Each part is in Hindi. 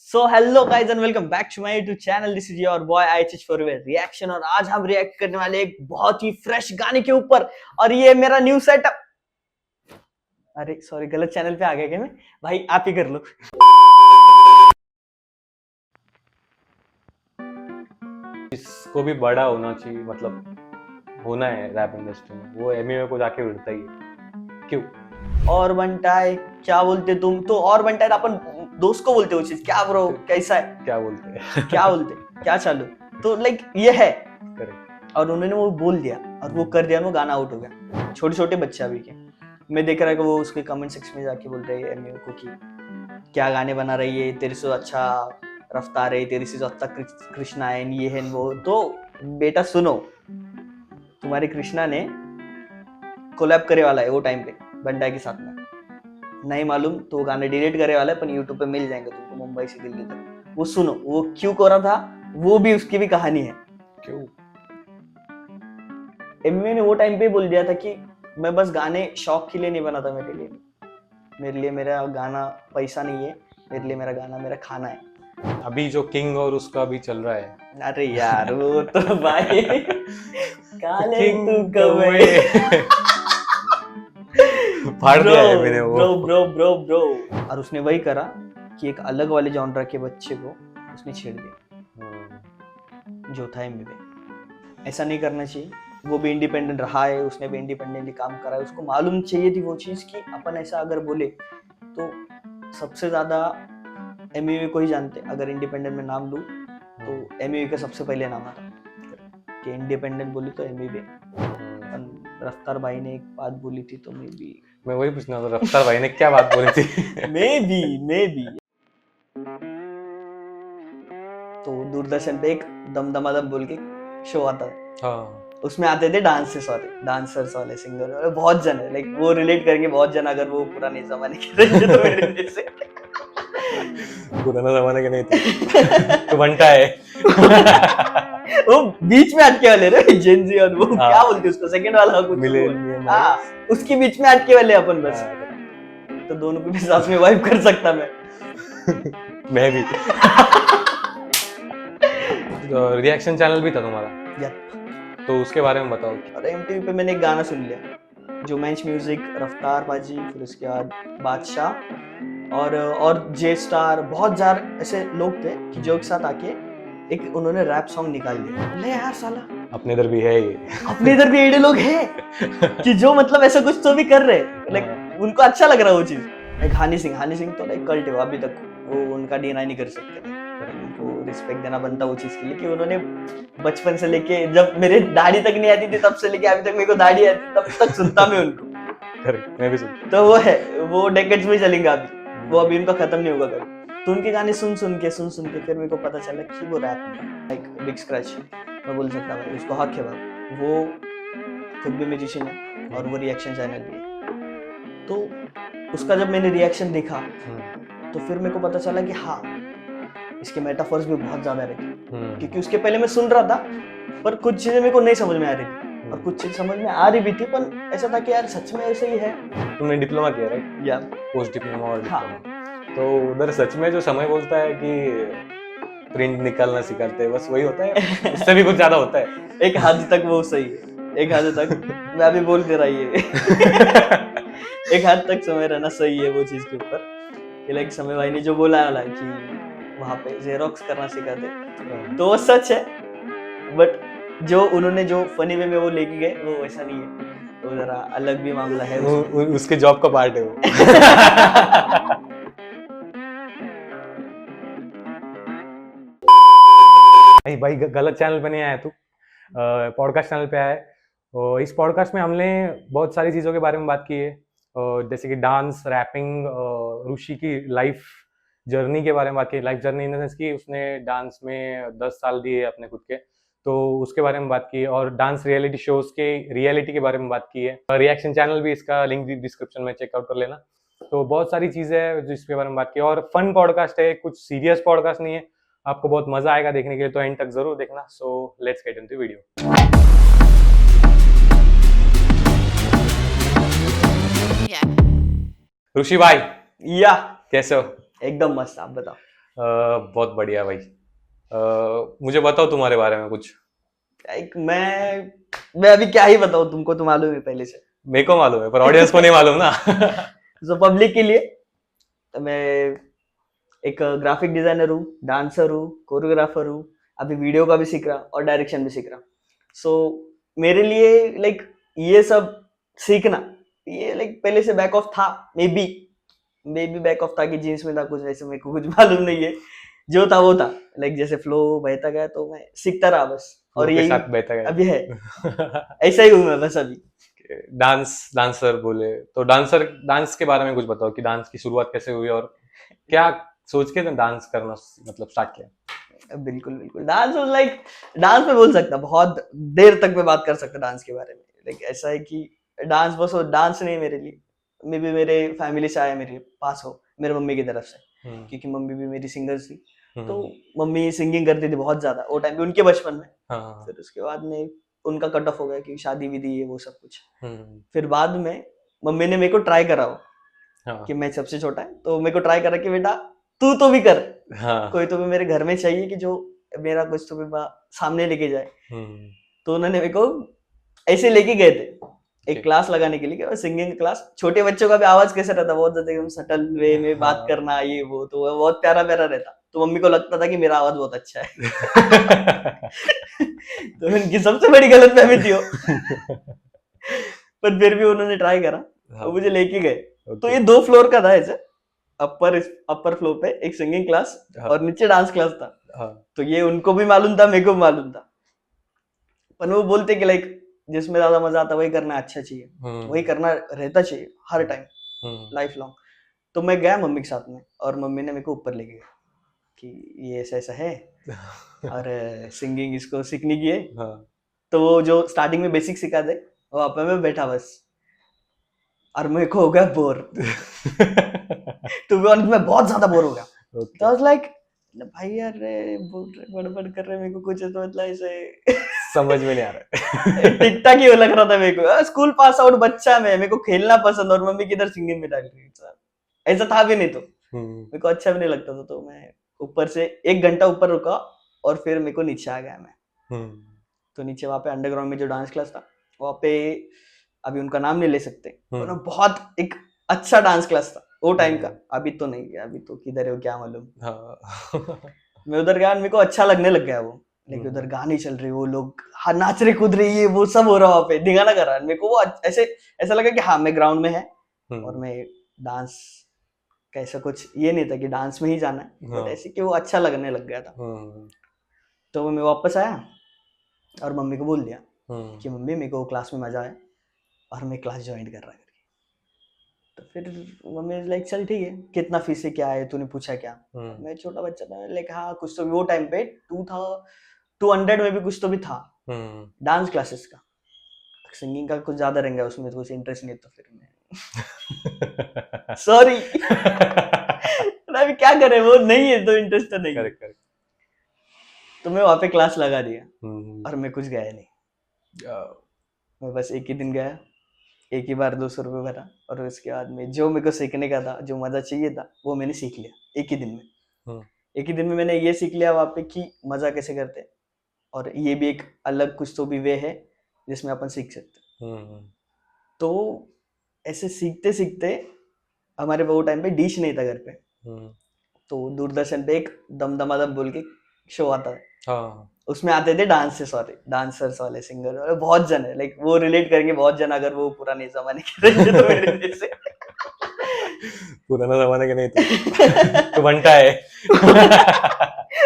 So hello guys and welcome back to my YouTube channel. This is your boy IHH for reaction और आज हम रिएक्ट करने वाले एक बहुत ही फ्रेश गाने के ऊपर। और ये मेरा न्यू सेटअप। अरे सॉरी, गलत चैनल पे आ गया क्या मैं? भाई आप ही कर लो। इसको भी बड़ा होना चाहिए, मतलब होना है रैप इंडस्ट्री में। वो एमए को जाके उड़ता ही है। क्यों? और बंटाए क्या बोलते तुम तो? और बंटाए अपन दोस्त को बोलते हो चीज। क्या ब्रो, कैसा है? क्या बोलते हैं? क्या बोलते, क्या चालू? तो लाइक ये है। करेक्ट। और उन्होंने वो बोल दिया और वो कर दिया, वो गाना आउट हो गया। छोटे छोटे बच्चे अभी के मैं देख रहा है कि वो उसके कमेंट सेक्शन में जाके बोल रहे हैं एमयू को कि क्या गाने बना रही है, तेरे से अच्छा रफ्तार है, तेरे से अच्छा कृष्णा है, ये है वो। तो बेटा सुनो, तुम्हारे कृष्णा ने कोलैब करे वाला है वो टाइम पे बंटाई के साथ में। नहीं मालूम तो वो गाने डिलीट करे वाला है, पर यूट्यूब पे मिल जाएंगे तुमको मुंबई से दिल्ली तक। वो सुनो, वो क्यों कर रहा था, वो भी उसकी भी कहानी है। क्यों? एमयू ने वो टाइम पे बोल दिया था कि मैं बस गाने शौक के लिए नहीं बना था। मेरे लिए मेरा गाना पैसा नहीं है, मेरे लिए मेरा गाना मेरा खाना है। अभी जो किंग और उसका भी चल रहा है। अरे यार वो तो भाई काले किंग तू कवे फाड़ दिया है मैंने वो। ब्रो। और उसने वही करा कि एक अलग वाले जॉनरा के बच्चे को उसने छेड़ दिया जो था एमबी। ऐसा नहीं करना चाहिए। वो भी इंडिपेंडेंट रहा है, उसने भी इंडिपेंडेंटली काम करा है। उसको मालूम चाहिए थी वो चीज कि अपन ऐसा अगर बोले तो सबसे ज्यादा एमयू को ही जानते। अगर इंडिपेंडेंट में नाम लूं तो एमयू का सबसे पहले नाम आता कि इंडिपेंडेंट बोली तो एमयू। रफ्तार भाई ने एक बात बोली थी तो मैं वही पूछना था, रफ्तार भाई ने क्या बात बोली थी? मे बी तो दूरदर्शन पे एक दमदमादम बोल के शो आता है। हाँ। उसमें आते थे डांसर्स वाले सिंगर वाले बहुत जन है। लाइक वो रिलेट करके बहुत जन, अगर वो पुराने जमाने के रहे तो मेरे जैसे पुराना जमाने के नहीं थे। तो बनता है। वो बीच में अटके वाले रे जेनजी और वो क्या बोलते उसको, सेकंड वाला कुछ मिलेनियम। हाँ, उसके बीच में अटके वाले अपन बस। तो दोनों को भी साथ में वाइब कर सकता मैं भी। रिएक्शन चैनल भी था तुम्हारा? तो उसके बारे में बताओ। अरे एमटीवी पे मैंने एक गाना सुन लिया, जो मैच म्यूजिक, रफ्तार बाजी, फिर उसके बाद बादशाह और जे स्टार, बहुत जार ऐसे लोग थे कि जो एक साथ आके एक उन्होंने रैप सॉन्ग निकाल दिया। ले यार साला, अपने इधर भी है ये। अपने इधर भी एडे लोग हैं कि जो मतलब ऐसा कुछ तो भी कर रहे, लाइक उनको अच्छा लग रहा है वो चीज। लाइक हनी सिंह तो लाइक कल्ट है अभी तक, वो उनका डिनाई नहीं कर सकते। उनको रिस्पेक्ट देना बनता वो चीज के लिए कि उन्होंने बचपन से लेके, जब मेरे दाढ़ी तक नहीं आती थी तब से लेके अभी तक मेरे को दाढ़ी आती तब तक सुनता मैं उनको। मैं भी सुनता। तो वो है, वो डेकेड्स में चलेंगे अभी, वो अभी उनका खत्म नहीं होगा कभी। तो उनके गाने सुन सुन के फिर मेरे को पता चला कि वो रैप में लाइक बिग स्क्रैच मैं बोल सकता हूँ, उसको हक है भाई। वो खुद भी म्यूजिशियन है और वो रिएक्शन चैनल भी है। तो उसका जब मैंने रिएक्शन देखा तो फिर मेरे को पता चला कि हाँ, इसके मेटाफर्स भी बहुत ज्यादा रहते हैं। क्योंकि उसके पहले मैं सुन रहा था पर कुछ चीजें मेरे को नहीं समझ में आ रही थी और कुछ चीज समझ में आ रही भी थी, पर ऐसा था कि यार सच में ऐसे ही है। तुमने डिप्लोमा किया राइट? या पोस्ट डिप्लोमा और हाँ। तो उधर सच में जो समय बोलता है कि प्रिंट निकालना सिखाते हैं, बस वही होता है? उससे भी कुछ ज्यादा होता है? एक हद तक वो सही है, एक हद तक मैं अभी बोल दे रहा ये एक हद तक समय रहना सही है वो चीज के ऊपर। लाइक समय भाई ने जो बोला है कि वहां पे जेरोक्स करना सिखाते, तो वो सच है। बट जो उन्होंने जो फनी वे में वो लेके गए वो वैसा नहीं है, वो जरा अलग भी मामला है। उसके जॉब का पार्ट है वो। भाई गलत चैनल पे नहीं आया तू, पॉडकास्ट चैनल पे आया है। और इस पॉडकास्ट में हमने बहुत सारी चीज़ों के बारे में बात की है, जैसे कि डांस, रैपिंग, ऋषि की लाइफ जर्नी के बारे में बात की। Life journey in the sense कि उसने डांस में 10 साल दिए अपने खुद के, तो उसके बारे में बात की। और डांस रियलिटी शोज के रियलिटी के बारे में बात की है। रिएक्शन चैनल भी, इसका लिंक डिस्क्रिप्शन में चेकआउट कर लेना। तो बहुत सारी चीज़ें हैं जिसके बारे में बात की। और फन पॉडकास्ट है, कुछ सीरियस पॉडकास्ट नहीं है। आपको बहुत मजा आएगा देखने के लिए, तो एंड तक जरूर देखना। So let's get into video. Rishi भाई, या कैसे हो? एकदम मस्त, आप बताओ। बहुत बढ़िया भाई। मुझे बताओ तुम्हारे बारे में कुछ। लाइक मैं अभी क्या ही बताऊँ तुमको, तो मालूम है पहले से। मेरे को मालूम है पर ऑडियंस को नहीं मालूम ना। तो पब्लिक के लिए तो मैं एक ग्राफिक डिजाइनर हूँ, डांसर हूँ, कोरियोग्राफर हूँ, अभी वीडियो का भी सीख रहा और डायरेक्शन भी सीख रहा। सो मेरे लिए लाइक ये सब सीखना, ये लाइक पहले से बैक ऑफ था। मे बी बैक ऑफ था कि जीन्स में था कुछ, ऐसे मेरे को कुछ मालूम नहीं है। जो था वो था, लाइक जैसे फ्लो बहता गया तो मैं सीखता रहा बस। और फ्लो के यही साथ बहता अभी है, गया। ऐसा ही हूँ मैं बस अभी। डांसर बोले तो डांस के बारे में कुछ बताओ कि डांस की शुरुआत कैसे हुई और क्या सोच के डांस करना मतलब स्टार्ट किया। बिल्कुल बिल्कुल, डांस लाइक डांस में बोल सकता, बहुत देर तक मैं बात कर सकता डांस के बारे में। लाइक ऐसा है कि डांस बस वो डांस नहीं मेरे लिए, मे भी मेरे फैमिली से आया मेरे पास हो, मेरे मम्मी की तरफ से, क्योंकि मम्मी भी मेरी सिंगर थी। तो मम्मी सिंगिंग करती थी बहुत ज्यादा वो टाइम पे उनके बचपन में। हाँ। फिर उसके बाद में उनका कट ऑफ हो गया कि शादी विधि है वो सब कुछ। हम्म। फिर बाद में मम्मी ने मेरे को ट्राई करा हो हाँ। कि मैं सबसे छोटा है, तो मेरे को ट्राई करा कि बेटा तू तो भी कर, हाँ। कोई तो भी मेरे घर में चाहिए कि जो मेरा कुछ तो भी सामने लेके जाए। तो उन्होंने मेरे को ऐसे लेके गए थे एक ठीक। क्लास लगाने के लिए, सिंगिंग क्लास। छोटे बच्चों का भी आवाज कैसे रहता, बहुत ज्यादा एकदम सटल वे में बात हाँ। करना, ये वो तो वो बहुत प्यारा प्यारा रहता। तो मम्मी को लगता था कि मेरा आवाज बहुत अच्छा है। तो उनकी सबसे बड़ी गलतफहमी थी वो। पर फिर भी उन्होंने ट्राई करा हाँ। और मुझे लेके गए। तो ओके। ये 2 फ्लोर का था ऐसे, अपर फ्लोर पे एक सिंगिंग क्लास हाँ। और नीचे डांस क्लास था। हाँ। तो ये उनको भी मालूम था, मेरे को भी मालूम था। पर वो बोलते कि लाइक जिसमें ज्यादा मजा आता वही करना अच्छा चाहिए, वही करना रहता चाहिए हर टाइम, लाइफ लॉन्ग। तो मैं गया मम्मी के साथ में और मम्मी ने मेरे को ऊपर ले गया कि ये ऐसा ऐसा है और सिंगिंग इसको सीखनी की है। हाँ। तो वो जो स्टार्टिंग में बेसिक सिखा दे, वहां पे मैं बैठा बस, और मेरे को हो गया बोर। तो मैं बहुत ज्यादा बोर हो गया। ओके। तो आई वाज लाइक भाई यार बोल रहे बड़बड़ कर रहे, मेरे को कुछ तो मतलब ऐसे समझ में नहीं आ रहा है। टिकटा क्यों लग रहा था मेरे को। स्कूल पास आउट बच्चा मैं, मेरे को खेलना पसंद और मम्मी किधर सिंगिंग में डाल रही है। ऐसा था भी नहीं, तो मेरे को अच्छा भी नहीं लगता था। तो मैं ऊपर से 1 घंटा ऊपर रुका और फिर मेरे को नीचे आ गया मैं। तो नीचे वहाँ पे अंडरग्राउंड में जो डांस क्लास था वहाँ पे, अभी उनका नाम नहीं ले सकते, पर बहुत एक अच्छा डांस क्लास था वो टाइम का। अभी तो नहीं गया, अभी तो किधर है वो क्या मालूम। हाँ। मैं उधर गया, मेरे को अच्छा लगने लग गया वो। लेकिन उधर गाने चल रहे, वो लोग हाँ नाच रहे कूद रहे, ये वो सब हो रहा वहाँ पे, दिखाना कर रहा है मेरे को वो ऐसे ऐसा लगा कि हाँ मैं ग्राउंड में है और मैं डांस का ऐसा कुछ ये नहीं था कि डांस में ही जाना है, बट ऐसे कि वो अच्छा लगने लग गया था। तो मैं वापस आया और मम्मी को बोल दिया कि मम्मी मेरे को क्लास में मजा आया और मैं क्लास ज्वाइन कर रहा है। तो फिर मम्मी लाइक चल ठीक है, कितना फीस है क्या है, तूने पूछा क्या। मैं छोटा बच्चा था, लाइक हाँ कुछ तो भी वो टाइम पे 200 में भी कुछ तो भी था डांस क्लासेस का। सिंगिंग का कुछ ज्यादा रहेंगे, उसमें तो कुछ इंटरेस्ट नहीं, तो फिर मैं सॉरी। अभी क्या करे, वो नहीं है तो इंटरेस्ट तो नहीं है। करेक्ट। तो मैं वहां पे क्लास लगा दिया और मैं कुछ गया नहीं। मैं बस एक ही दिन गया, एक ही बार 200 रुपये भरा और उसके बाद में जो मेरे को सीखने का था, जो मजा चाहिए था, वो मैंने सीख लिया एक ही दिन में। एक ही दिन में मैंने ये सीख लिया वहाँ पे कि मजा कैसे करते, और ये भी एक अलग कुछ तो भी वे है जिसमें अपन सीख सकते। तो ऐसे सीखते सीखते हमारे वो टाइम पे डिश नहीं था घर पे, तो दूरदर्शन पे एक दमदमादम बोल के शो आता है। हाँ। उसमें आते थे डांसर्स वाले सिंगर वाले बहुत जन है, लाइक वो रिलेट करेंगे बहुत जन, अगर वो पुराने जमाने के रहेंगे तो मेरे जैसे। पुराना जमाने के नहीं तो बनता है।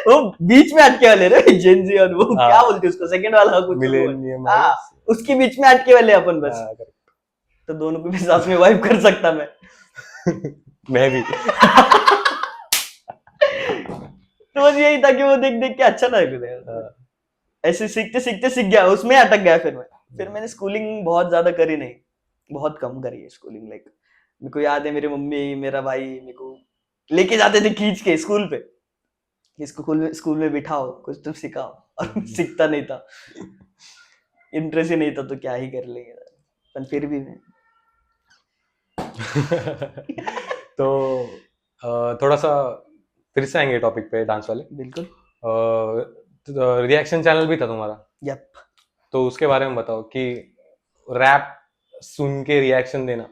वो बीच में अटके वाले रे, जेनजी और वो क्या बोलते उसको, सेकंड वाला कुछ मिलेनियम, हाँ उसके बीच में अटके वाले अपन बस। करेक्ट। तो दोनों को भी साथ में वाइब कर सकता मैं। मैं भी। तो बस यही था कि वो देख देख के अच्छा लग रहा है। ऐसे सीखते सीखते सीख गया, उसमें अटक गया। फिर मैंने स्कूलिंग बहुत ज्यादा करी नहीं, बहुत कम करी है स्कूलिंग। लाइक मेरे को याद है मेरी मम्मी मेरा भाई मेरे को लेके जाते थे खींच के स्कूल पे, कि स्कूल में बिठाओ कुछ तुम सिखाओ, और सीखता नहीं था, इंटरेस्ट ही नहीं था, तो क्या ही कर लेंगे। पर फिर भी मैं तो थोड़ा सा फिर से आएंगे टॉपिक पे, डांस वाले। बिल्कुल। रिएक्शन चैनल भी था तुम्हारा, यप। तो उसके बारे में बताओ कि रैप सुन के रिएक्शन देना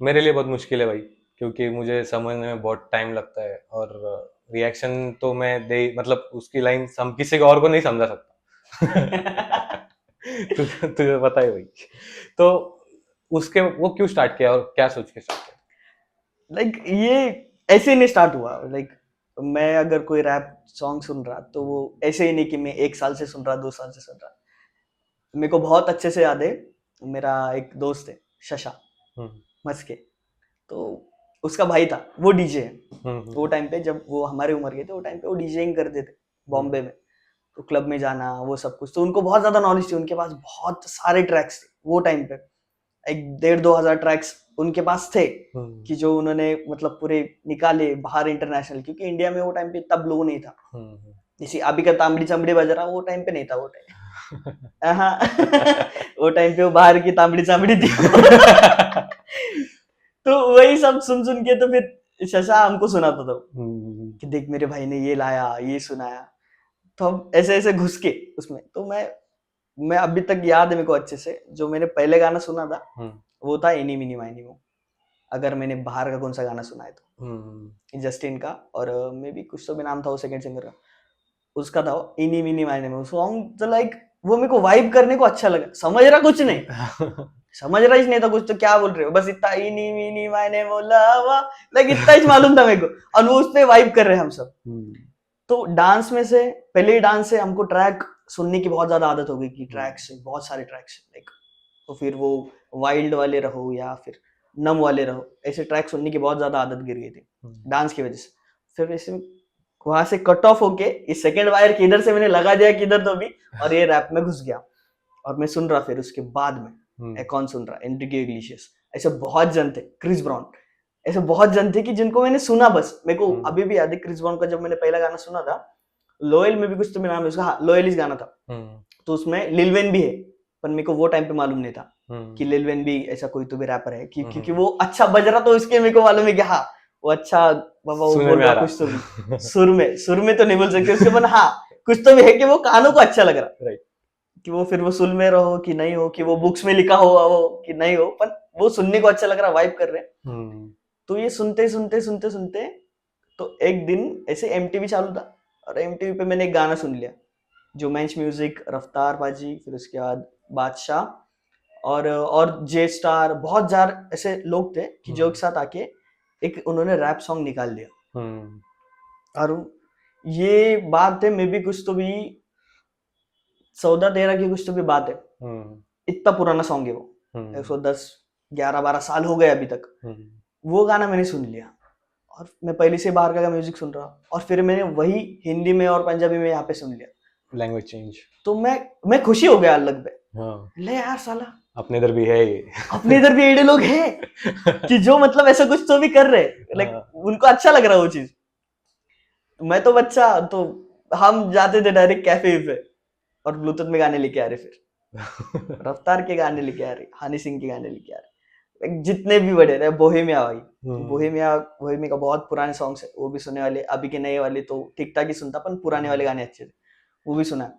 मेरे लिए बहुत मुश्किल है भाई, क्योंकि मुझे समझने में बहुत टाइम लगता है, और रिएक्शन तो मैं दे मतलब उसकी लाइन हम किसी को और को नहीं समझा सकता। तुझे पता है भाई। तो उसके वो क्यों स्टार्ट किया और क्या सोच के स्टार्ट किया? लाइक ये ऐसे नहीं स्टार्ट हुआ। लाइक मैं अगर कोई रैप सॉन्ग सुन रहा तो वो ऐसे ही नहीं कि मैं 1 साल से सुन रहा, 2 साल से सुन रहा। मेरे को बहुत अच्छे से याद है, मेरा एक दोस्त है शशा मस्के, तो उसका भाई था, वो डीजे है। वो टाइम पे जब वो हमारे उम्र के थे, वो टाइम पे वो डीजेइंग करते थे बॉम्बे में, तो क्लब में जाना वो सब कुछ, तो उनको बहुत ज्यादा नॉलेज थी, उनके पास बहुत सारे ट्रैक्स थे वो टाइम पे। 1,500-2,000 ट्रैक्स उनके पास थे कि जो उन्होंने मतलब पूरे निकाले बाहर इंटरनेशनल, क्योंकि इंडिया में वो टाइम पे इतना ब्लो नहीं था। जैसे अभी का तांबड़ी चमड़ी बज रहा, वो टाइम पे नहीं था वो टाइम। हाँ। वो टाइम पे वो बाहर की तांबड़ी चामड़ी थी। तो वही सब सुन सुन के तो फिर शशा हमको सुनाता था कि देख मेरे भाई ने ये लाया, ये सुनाया, तो हम ऐसे ऐसे घुस के उसमें। तो मैं अभी तक याद है मेरे को अच्छे से, जो मैंने पहले गाना सुना था वो था एनी मिनी माइनी मो, अगर मैंने बाहर का कौन सा गाना सुना है तो जस्टिन का, और मे भी कुछ तो भी नाम था वो सेकंड सिंगर का, उसका था वो इनी मिनी मायने में सॉन्ग। तो लाइक वो मेरे को वाइब करने को अच्छा लगा, समझ रहा कुछ नहीं, समझ रहा ही नहीं था कुछ, तो क्या बोल रहे हो, बस इतना इनी मिनी मायने मोलावा, लाइक इतना ही मालूम था मेरे को, और वो उस पे वाइब कर रहे हैं हम सब। तो डांस में से पहले ही डांस से हमको ट्रैक सुनने की बहुत ज्यादा आदत हो गई कि ट्रैक से बहुत सारे ट्रैक्स लाइक, तो फिर वो वाइल्ड वाले रहो या फिर नम वाले रहो, ऐसे ट्रैक सुनने की बहुत ज्यादा आदत गिर गई थी डांस की वजह से। फिर ऐसे वहां से कट ऑफ होके इस सेकंड वायर किधर से मैंने लगा दिया किधर तो भी, और ये रैप में घुस गया और मैं सुन रहा। फिर उसके बाद में कौन सुन रहा, एनरिके इग्लिशियस, ऐसे बहुत जन थे, क्रिस ब्राउन, ऐसे बहुत जन थे कि जिनको मैंने सुना। बस मेरे को अभी भी याद है क्रिस ब्राउन का जब मैंने पहला गाना सुना था, लोयल में भी कुछ तो नाम है उसका, हाँ लोयल गाना था, तो उसमें लिल वेन भी है, पर मेरे को वो टाइम पे मालूम नहीं था कि लिल वेन भी ऐसा कोई तो भी रैपर है, क्योंकि वो अच्छा बज रहा, तो इसके मेरे को मालूम है कि हाँ वो अच्छा बाबा वो बोल रहा कुछ तो भी सुर में तो नहीं बोल सकते उसके, पर हाँ कुछ तो भी है कि वो कानों को अच्छा लग रहा, राइट, कि वो फिर वो सुर में रहो कि नहीं हो, कि वो बुक्स में लिखा हो वो कि नहीं हो, पर वो सुनने को अच्छा लग रहा, वाइब कर रहे हैं। तो ये सुनते सुनते सुनते सुनते तो एक दिन ऐसे एमटीवी चालू था, और एमटीवी पे मैंने एक गाना सुन लिया, जो मैच म्यूजिक, रफ्तार पाजी, फिर उसके बाद बादशाह और जे स्टार, बहुत जार ऐसे लोग थे कि जो एक साथ आके एक उन्होंने रैप सॉन्ग निकाल दिया। और ये बात है मे भी कुछ तो भी 14-13 की कुछ तो भी बात है, इतना पुराना सॉन्ग है वो, 110-11-12 साल हो गए अभी तक। वो गाना मैंने सुन लिया, और मैं पहले से बाहर का म्यूजिक सुन रहा, और फिर मैंने वही हिंदी में और पंजाबी में यहाँ पे सुन लिया, लैंग्वेज चेंज। तो मैं खुशी हो गया अलग पे, ले यार साला अपने इधर भी है ये, अपने इधर भी एडे लोग हैं कि जो मतलब ऐसा कुछ तो भी कर रहे, लाइक उनको अच्छा लग रहा वो चीज। मैं तो बच्चा, तो हम जाते थे डायरेक्ट कैफे पे और ब्लूटूथ में गाने लेके आ रहे, फिर रफ्तार के गाने लेके आ रहे, हनी सिंह के गाने लेके आ रहे, जितने भी बड़े रहे, बोहेमिया भाई, बोहेमिया का बहुत पुराने सॉन्ग्स है, वो भी सुनने वाले, अभी के नए वाले तो ठीक ठाक ही सुनता, पर पुराने वाले गाने अच्छे थे, वो भी सुना।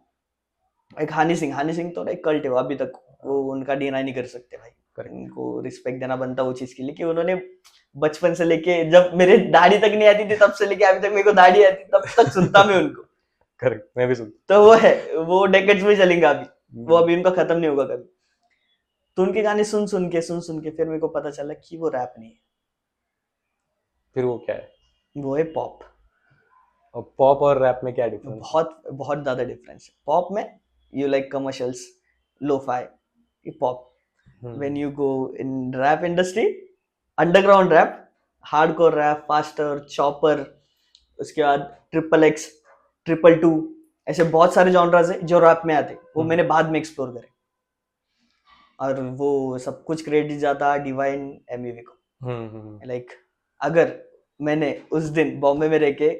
एक हनी सिंह तो एक कल्ट है, अभी तक वो उनका डिनाई नहीं कर सकते भाई, उनको रिस्पेक्ट देना बनता वो चीज के लिए कि उन्होंने बचपन से लेके, जब मेरे दाढ़ी तक नहीं आती थी तब से लेके अभी तक मेरे को दाढ़ी आती तब तक सुनता मैं उनको। करेक्ट, मैं भी सुनता। तो वो है, वो डेकेड्स में चलेंगे अभी, वो अभी उनका खत्म नहीं होगा कभी। तो उनके गाने सुन सुन के फिर मेरे को पता चला कि वो रैप नहीं है, फिर वो क्या है? वो है पॉप। और पॉप और रैप में क्या डिफरेंस? बहुत बहुत ज्यादा डिफरेंस है। पॉप में you like commercials, lo fi, pop. When you go in rap industry, underground rap, hardcore rap, faster, chopper, उसके बाद XXX, 222, ऐसे बहुत सारे जॉनरास है जो रैप में आते, वो मैंने बाद में एक्सप्लोर करे, और वो सब कुछ क्रेडिट जाता डिवाइन एमवीवी को। लाइक अगर मैंने उस दिन बॉम्बे में रह के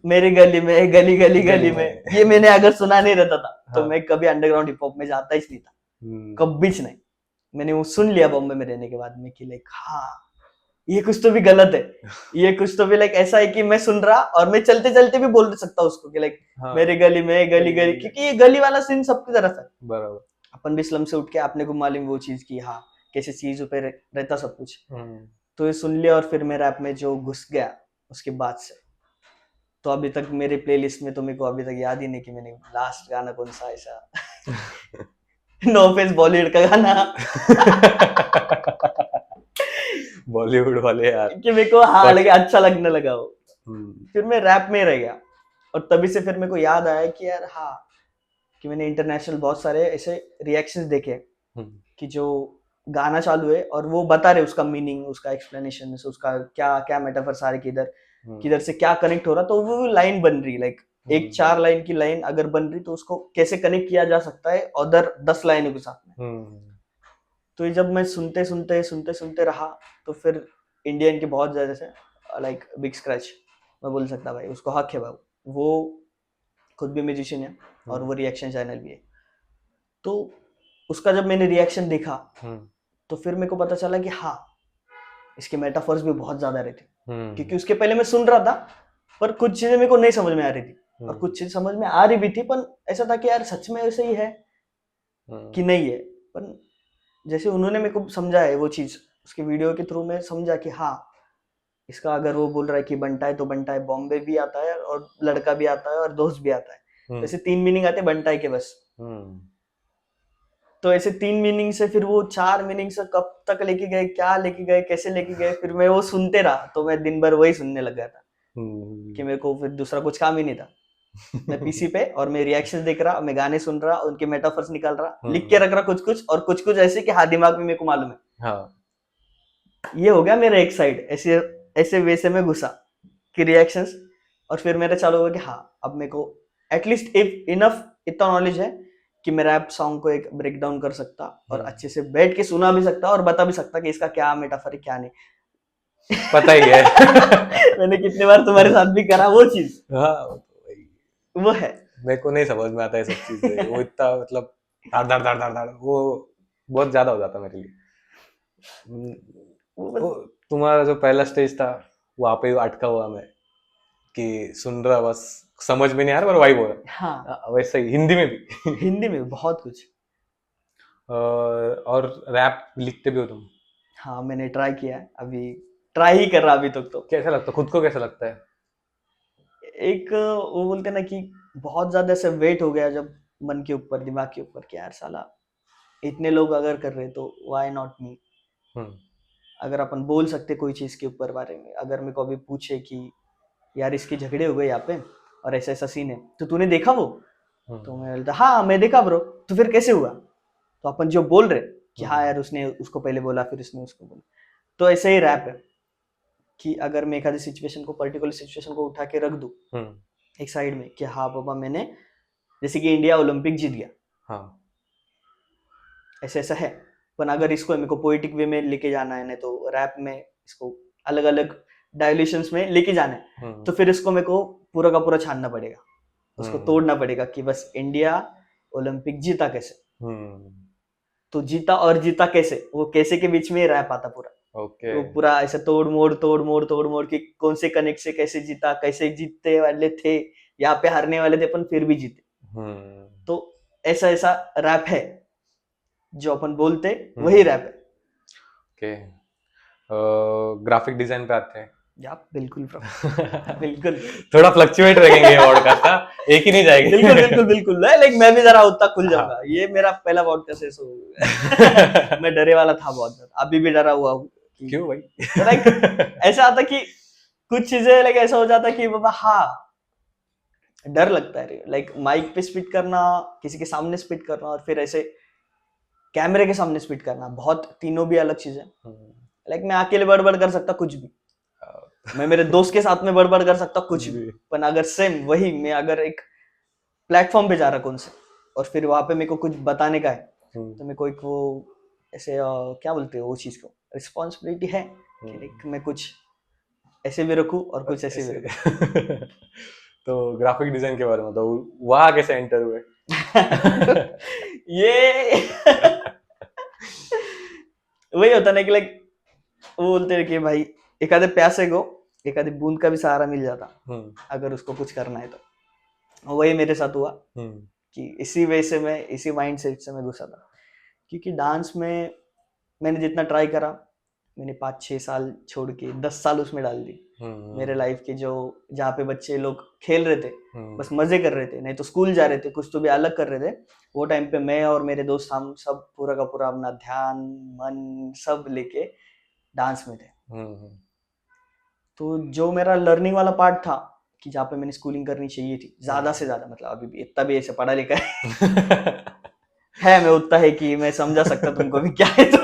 मेरी गली में गली में ये मैंने अगर सुना नहीं रहता था, तो मैं कभी अंडरग्राउंड हिप हॉप में जाता ही नहीं था, कभी नहीं। मैंने वो सुन लिया बॉम्बे में रहने के बाद में कि लाइक हाँ ये कुछ तो भी गलत है, ये कुछ तो भी लाइक ऐसा है कि मैं सुन रहा और मैं चलते चलते भी बोल सकता हूँ उसको कि लाइक हाँ, मेरे गली में गली गली, क्योंकि ये गली वाला सीन सबकी तरफ है। बराबर। अपन भी स्लम से उठ के आपने को मालूम वो चीज की, हाँ कैसे चीज पे रहता सब कुछ। तो ये सुन लिया और फिर मैं रैप में जो घुस गया उसके बाद से, तो अभी तक मेरे प्लेलिस्ट में तो मेरे को अभी तक याद ही नहीं कि मैंने लास्ट गाना कौन सा ऐसा नो फेस बॉलीवुड का गाना बॉलीवुड वाले यार। कि मेरे को हाँ But- लगे, अच्छा लगने लगा वो। फिर मैं रैप में रह गया और तभी से फिर मेरे को याद आया कि यार हाँ, कि मैंने इंटरनेशनल बहुत सारे ऐसे रिएक्शंस देखे कि जो गाना चालू है और वो बता रहे उसका मीनिंग, उसका एक्सप्लेनेशन, उसका क्या क्या मेटाफर सारे किधर किधर से क्या कनेक्ट हो रहा, तो वो लाइन बन रही लाइक एक 4 लाइन की लाइन अगर बन रही तो उसको कैसे कनेक्ट किया जा सकता है अदर 10 लाइनों के साथ में। तो ये जब मैं सुनते सुनते सुनते सुनते रहा तो फिर इंडियन के बहुत ज्यादा से लाइक बिग स्क्रैच, मैं बोल सकता भाई उसको हक है भाई, वो खुद भी म्यूजिशियन है और वो रिएक्शन चैनल भी है। तो उसका जब मैंने रिएक्शन देखा तो फिर मेरे को पता चला कि हाँ इसके मेटाफर्स भी बहुत ज्यादा रहे थे, क्योंकि उसके पहले मैं सुन रहा था पर कुछ चीजें मेरे को नहीं समझ में आ रही थी और कुछ चीजें समझ में आ रही भी थी, पर ऐसा था कि यार सच में ऐसे ही है कि नहीं है। पर जैसे उन्होंने मेरे को समझाया है वो चीज उसके वीडियो के थ्रू में समझा कि हाँ इसका अगर वो बोल रहा है कि बंटा है तो बंटा है बॉम्बे भी आता है और लड़का भी आता है और दोस्त भी आता है, ऐसे 3 मीनिंग आते बंटा है के बस। तो ऐसे 3 मीनिंग से फिर वो 4 मीनिंग से कब तक लेके गए, क्या लेके गए, कैसे लेके गए, फिर मैं वो सुनते रहा तो मैं दिन भर वही सुनने लग गया था कि मेरे को फिर दूसरा कुछ काम ही नहीं था। मैं पीसी पे और मैं रिएक्शन देख रहा, मैं गाने सुन रहा, उनके मेटाफर्स निकाल रहा, लिख के रख रहा कुछ कुछ और कुछ कुछ ऐसे कि हाँ दिमाग में मेरे को मालूम है। हाँ, ये हो गया मेरा एक साइड, ऐसे ऐसे वैसे में घुसा कि रिएक्शंस, और फिर मेरा चालू हुआ कि हाँ अब मेरे को एटलीस्ट इफ इनफ इतना नॉलेज है कि मैं रैप सॉन्ग को एक ब्रेक डाउन कर सकता और अच्छे से बैठ के सुना भी सकता और बता भी सकता कि इसका क्या मेटाफर है क्या नहीं। पता ही है। मैंने कितने बार तुम्हारे साथ भी करा वो चीज। हाँ, वो है मेरे को नहीं समझ में आता है सब चीजें, वो इतना मतलब धाड़ धाड़ धाड़ धाड़ धाड़ वो बहुत ज्यादा हो जाता मेरे लिए। वो तुम्हारा जो पहला स्टेज था वहां पे अटका हुआ मैं कि सुन रहा बस समझ में नहीं आ रहा पर वाइब हो रहा। हाँ वैसे ही हिंदी में भी हिंदी में बहुत कुछ। और रैप लिखते भी हो तुम? हाँ मैंने ट्राई किया है, अभी ट्राई ही कर रहा अभी तक। तो कैसा लगता है खुद को, कैसा लगता है? एक वो बोलते हैं ना कि बहुत ज्यादा ऐसे वेट हो गया जब मन के ऊपर दिमाग के ऊपर कि यार साला इतने लोग अगर कर रहे तो व्हाई नॉट मी। अगर अपन बोल सकते कोई चीज के ऊपर बारे में, अगर मेरे को अभी पूछे कि यार इसके झगड़े हो गए यहाँ पे और ऐसा ऐसा सीन है तो तूने देखा वो, तो मैं बोलता हाँ मैं देखा ब्रो, तो फिर कैसे हुआ, तो अपन जो बोल रहे कि हाँ यार उसने उसको पहले बोला फिर उसने उसको बोला। तो ऐसे ही रैप है कि अगर मैं एक आधी सिचुएशन को पर्टिकुलर सिचुएशन को उठा के रख दूं एक साइड में कि हाँ बाबा मैंने, जैसे कि इंडिया ओलंपिक जीत गया, हाँ, ऐसा ऐसा है, पर अगर इसको मेरे को पोएटिक वे में लेके जाना है ना तो रैप में इसको अलग अलग डायल्यूशंस में लेके जाना है, तो फिर इसको मेरे को पूरा का पूरा छानना पड़ेगा, उसको तोड़ना पड़ेगा कि बस इंडिया ओलंपिक जीता कैसे, तो जीता और जीता कैसे, वो कैसे के बीच में रैप आता पूरा। ओके, वो पूरा ऐसे तोड़ मोड़ कि कौन से कनेक्ट से कैसे जीता, कैसे जीतने वाले थे, यहाँ पे हारने वाले थे अपन फिर भी जीते। तो ऐसा ऐसा रैप है जो अपन बोलते वही रैप है। ओके, ग्राफिक डिजाइन पे आते हैं। या बिल्कुल ब्रो बिल्कुल थोड़ा फ्लक्चुएट रखेंगे ये पॉडकास्ट, हाँ, एक ही नहीं जाएगी। बिल्कुल बिल्कुल बिल्कुल लाइक मैं भी जरा उतना खुल जाऊंगा। ये मेरा पहला पॉडकास्ट है सो मैं डरे वाला था बहुत ज्यादा, अभी भी डरा हुआ हूँ। क्यों भाई? लाइक ऐसा आता कि कुछ चीजें लाइक ऐसा हो जाता कि बाबा हाँ डर लगता है, लाइक माइक पे स्पीट करना, किसी के सामने स्पीट करना और फिर ऐसे कैमरे के सामने स्पीट करना, बहुत तीनों भी अलग चीजें। लाइक मैं अकेले बड़बड़ कर सकता कुछ भी, मैं मेरे दोस्त के साथ में बड़बड़ कर सकता कुछ भी, पर अगर सेम वही मैं अगर एक प्लेटफॉर्म पे जा रहा कौन से और फिर वहां पे मेरे को कुछ बताने का है तो मेरे को एक वो ऐसे क्या बोलते हैं वो चीज को रिस्पॉन्सिबिलिटी है कि लाइक मैं कुछ ऐसे भी रखूं और कुछ ऐसे भी रखूं। तो ग्राफिक डिजाइन के बारे में तो वहां कैसे एंटर हुए? ये वही होता ना कि लाइक वो बोलते हैं कि भाई एक आधे प्यासे को एक आधी बूंद का भी सहारा मिल जाता अगर उसको कुछ करना है तो वही मेरे साथ हुआ कि इसी वजह से मैं इसी माइंड सेट से मैं घुसा था क्योंकि डांस में मैंने जितना ट्राई करा मैंने 5-6 साल छोड़ के 10 साल उसमें डाल दी मेरे लाइफ के जो जहाँ पे बच्चे लोग खेल रहे थे बस मजे कर रहे थे नहीं तो स्कूल जा रहे थे कुछ तो भी अलग कर रहे थे वो टाइम पे मैं और मेरे दोस्त हम सब पूरा का पूरा अपना ध्यान मन सब लेके डांस में थे तो जो मेरा लर्निंग वाला पार्ट था कि जहाँ पे मैंने स्कूलिंग करनी चाहिए थी ज्यादा से ज्यादा मतलब अभी भी इतना भी ऐसे पढ़ा लिखा है मैं उतना है कि मैं समझा सकता तुमको भी क्या है तो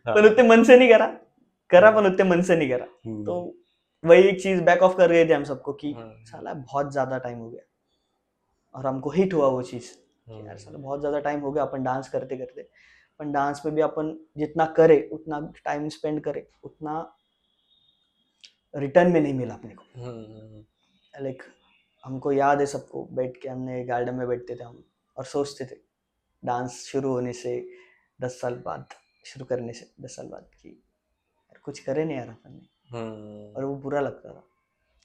पर उतने मन से नहीं करा पर उतने मन से नहीं करा तो वही एक चीज बैक ऑफ कर गए थे हम सबको कि साला बहुत ज्यादा टाइम हो गया और हमको हिट हुआ वो चीज कि यार साला बहुत ज्यादा टाइम हो गया अपन डांस करते करते अपन डांस में भी अपन जितना करे उतना टाइम स्पेंड करे उतना रिटर्न में नहीं मिला अपने को लाइक हमको याद है सबको बैठ के हमने गार्डन में बैठते थे हम और सोचते थे डांस शुरू होने से 10 साल बाद शुरू करने से 10 साल बाद कि यार कुछ करे नहीं यार अपन ने और वो बुरा लगता था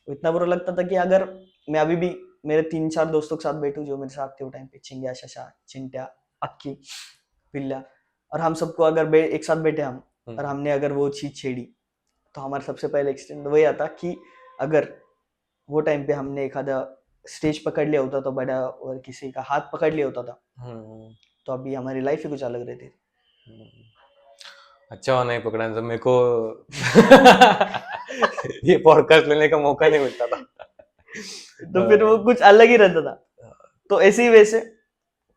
वो इतना बुरा लगता था कि अगर मैं अभी भी मेरे 3-4 दोस्तों के साथ बैठूं जो मेरे साथ थे वो टाइम पे चिंग्या शशा चिंट्या अक्की पिल्ला और हम सबको अगर एक साथ बैठे हम और हमने अगर वो चीज छेड़ी तो हमारा सबसे पहले एक्सटेंड वही आता कि अगर वो टाइम पे हमने एक आधा स्टेज पकड़ लिया होता तो बड़ा और किसी का हाथ पकड़ लिया होता था तो अभी हमारी लाइफ ही कुछ अलग रहती थी अच्छा हुआ नहीं पकड़ा तो मेरे को ये पॉडकास्ट लेने का मौका नहीं मिलता था तो फिर वो कुछ अलग ही रहता था तो ऐसी वजह से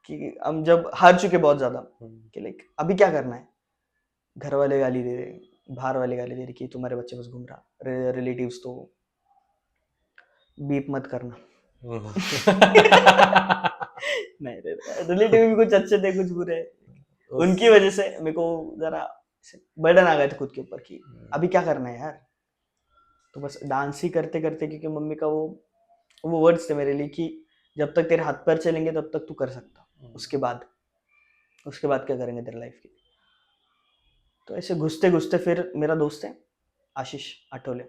कि हम जब हार चुके बहुत ज्यादा कि लाइक अभी क्या करना है घर वाले गाली दे रहे बाहर वाले गाली दे रहे कि तुम्हारे बच्चे बस घूम रहा रिलेटिव्स तो बीप मत करना नहीं रिलेटिव भी कुछ अच्छे थे कुछ बुरे उनकी वजह से मेरे को जरा बर्डन आ गया था खुद के ऊपर कि अभी क्या करना है यार तो बस डांस ही करते करते क्योंकि मम्मी का वो वर्ड्स थे मेरे लिए कि जब तक तेरे हाथ पैर चलेंगे तब तक तू कर सकता उसके बाद क्या करेंगे तेरे लाइफ के तो ऐसे घुसते घुसते फिर मेरा दोस्त है आशीष आठोले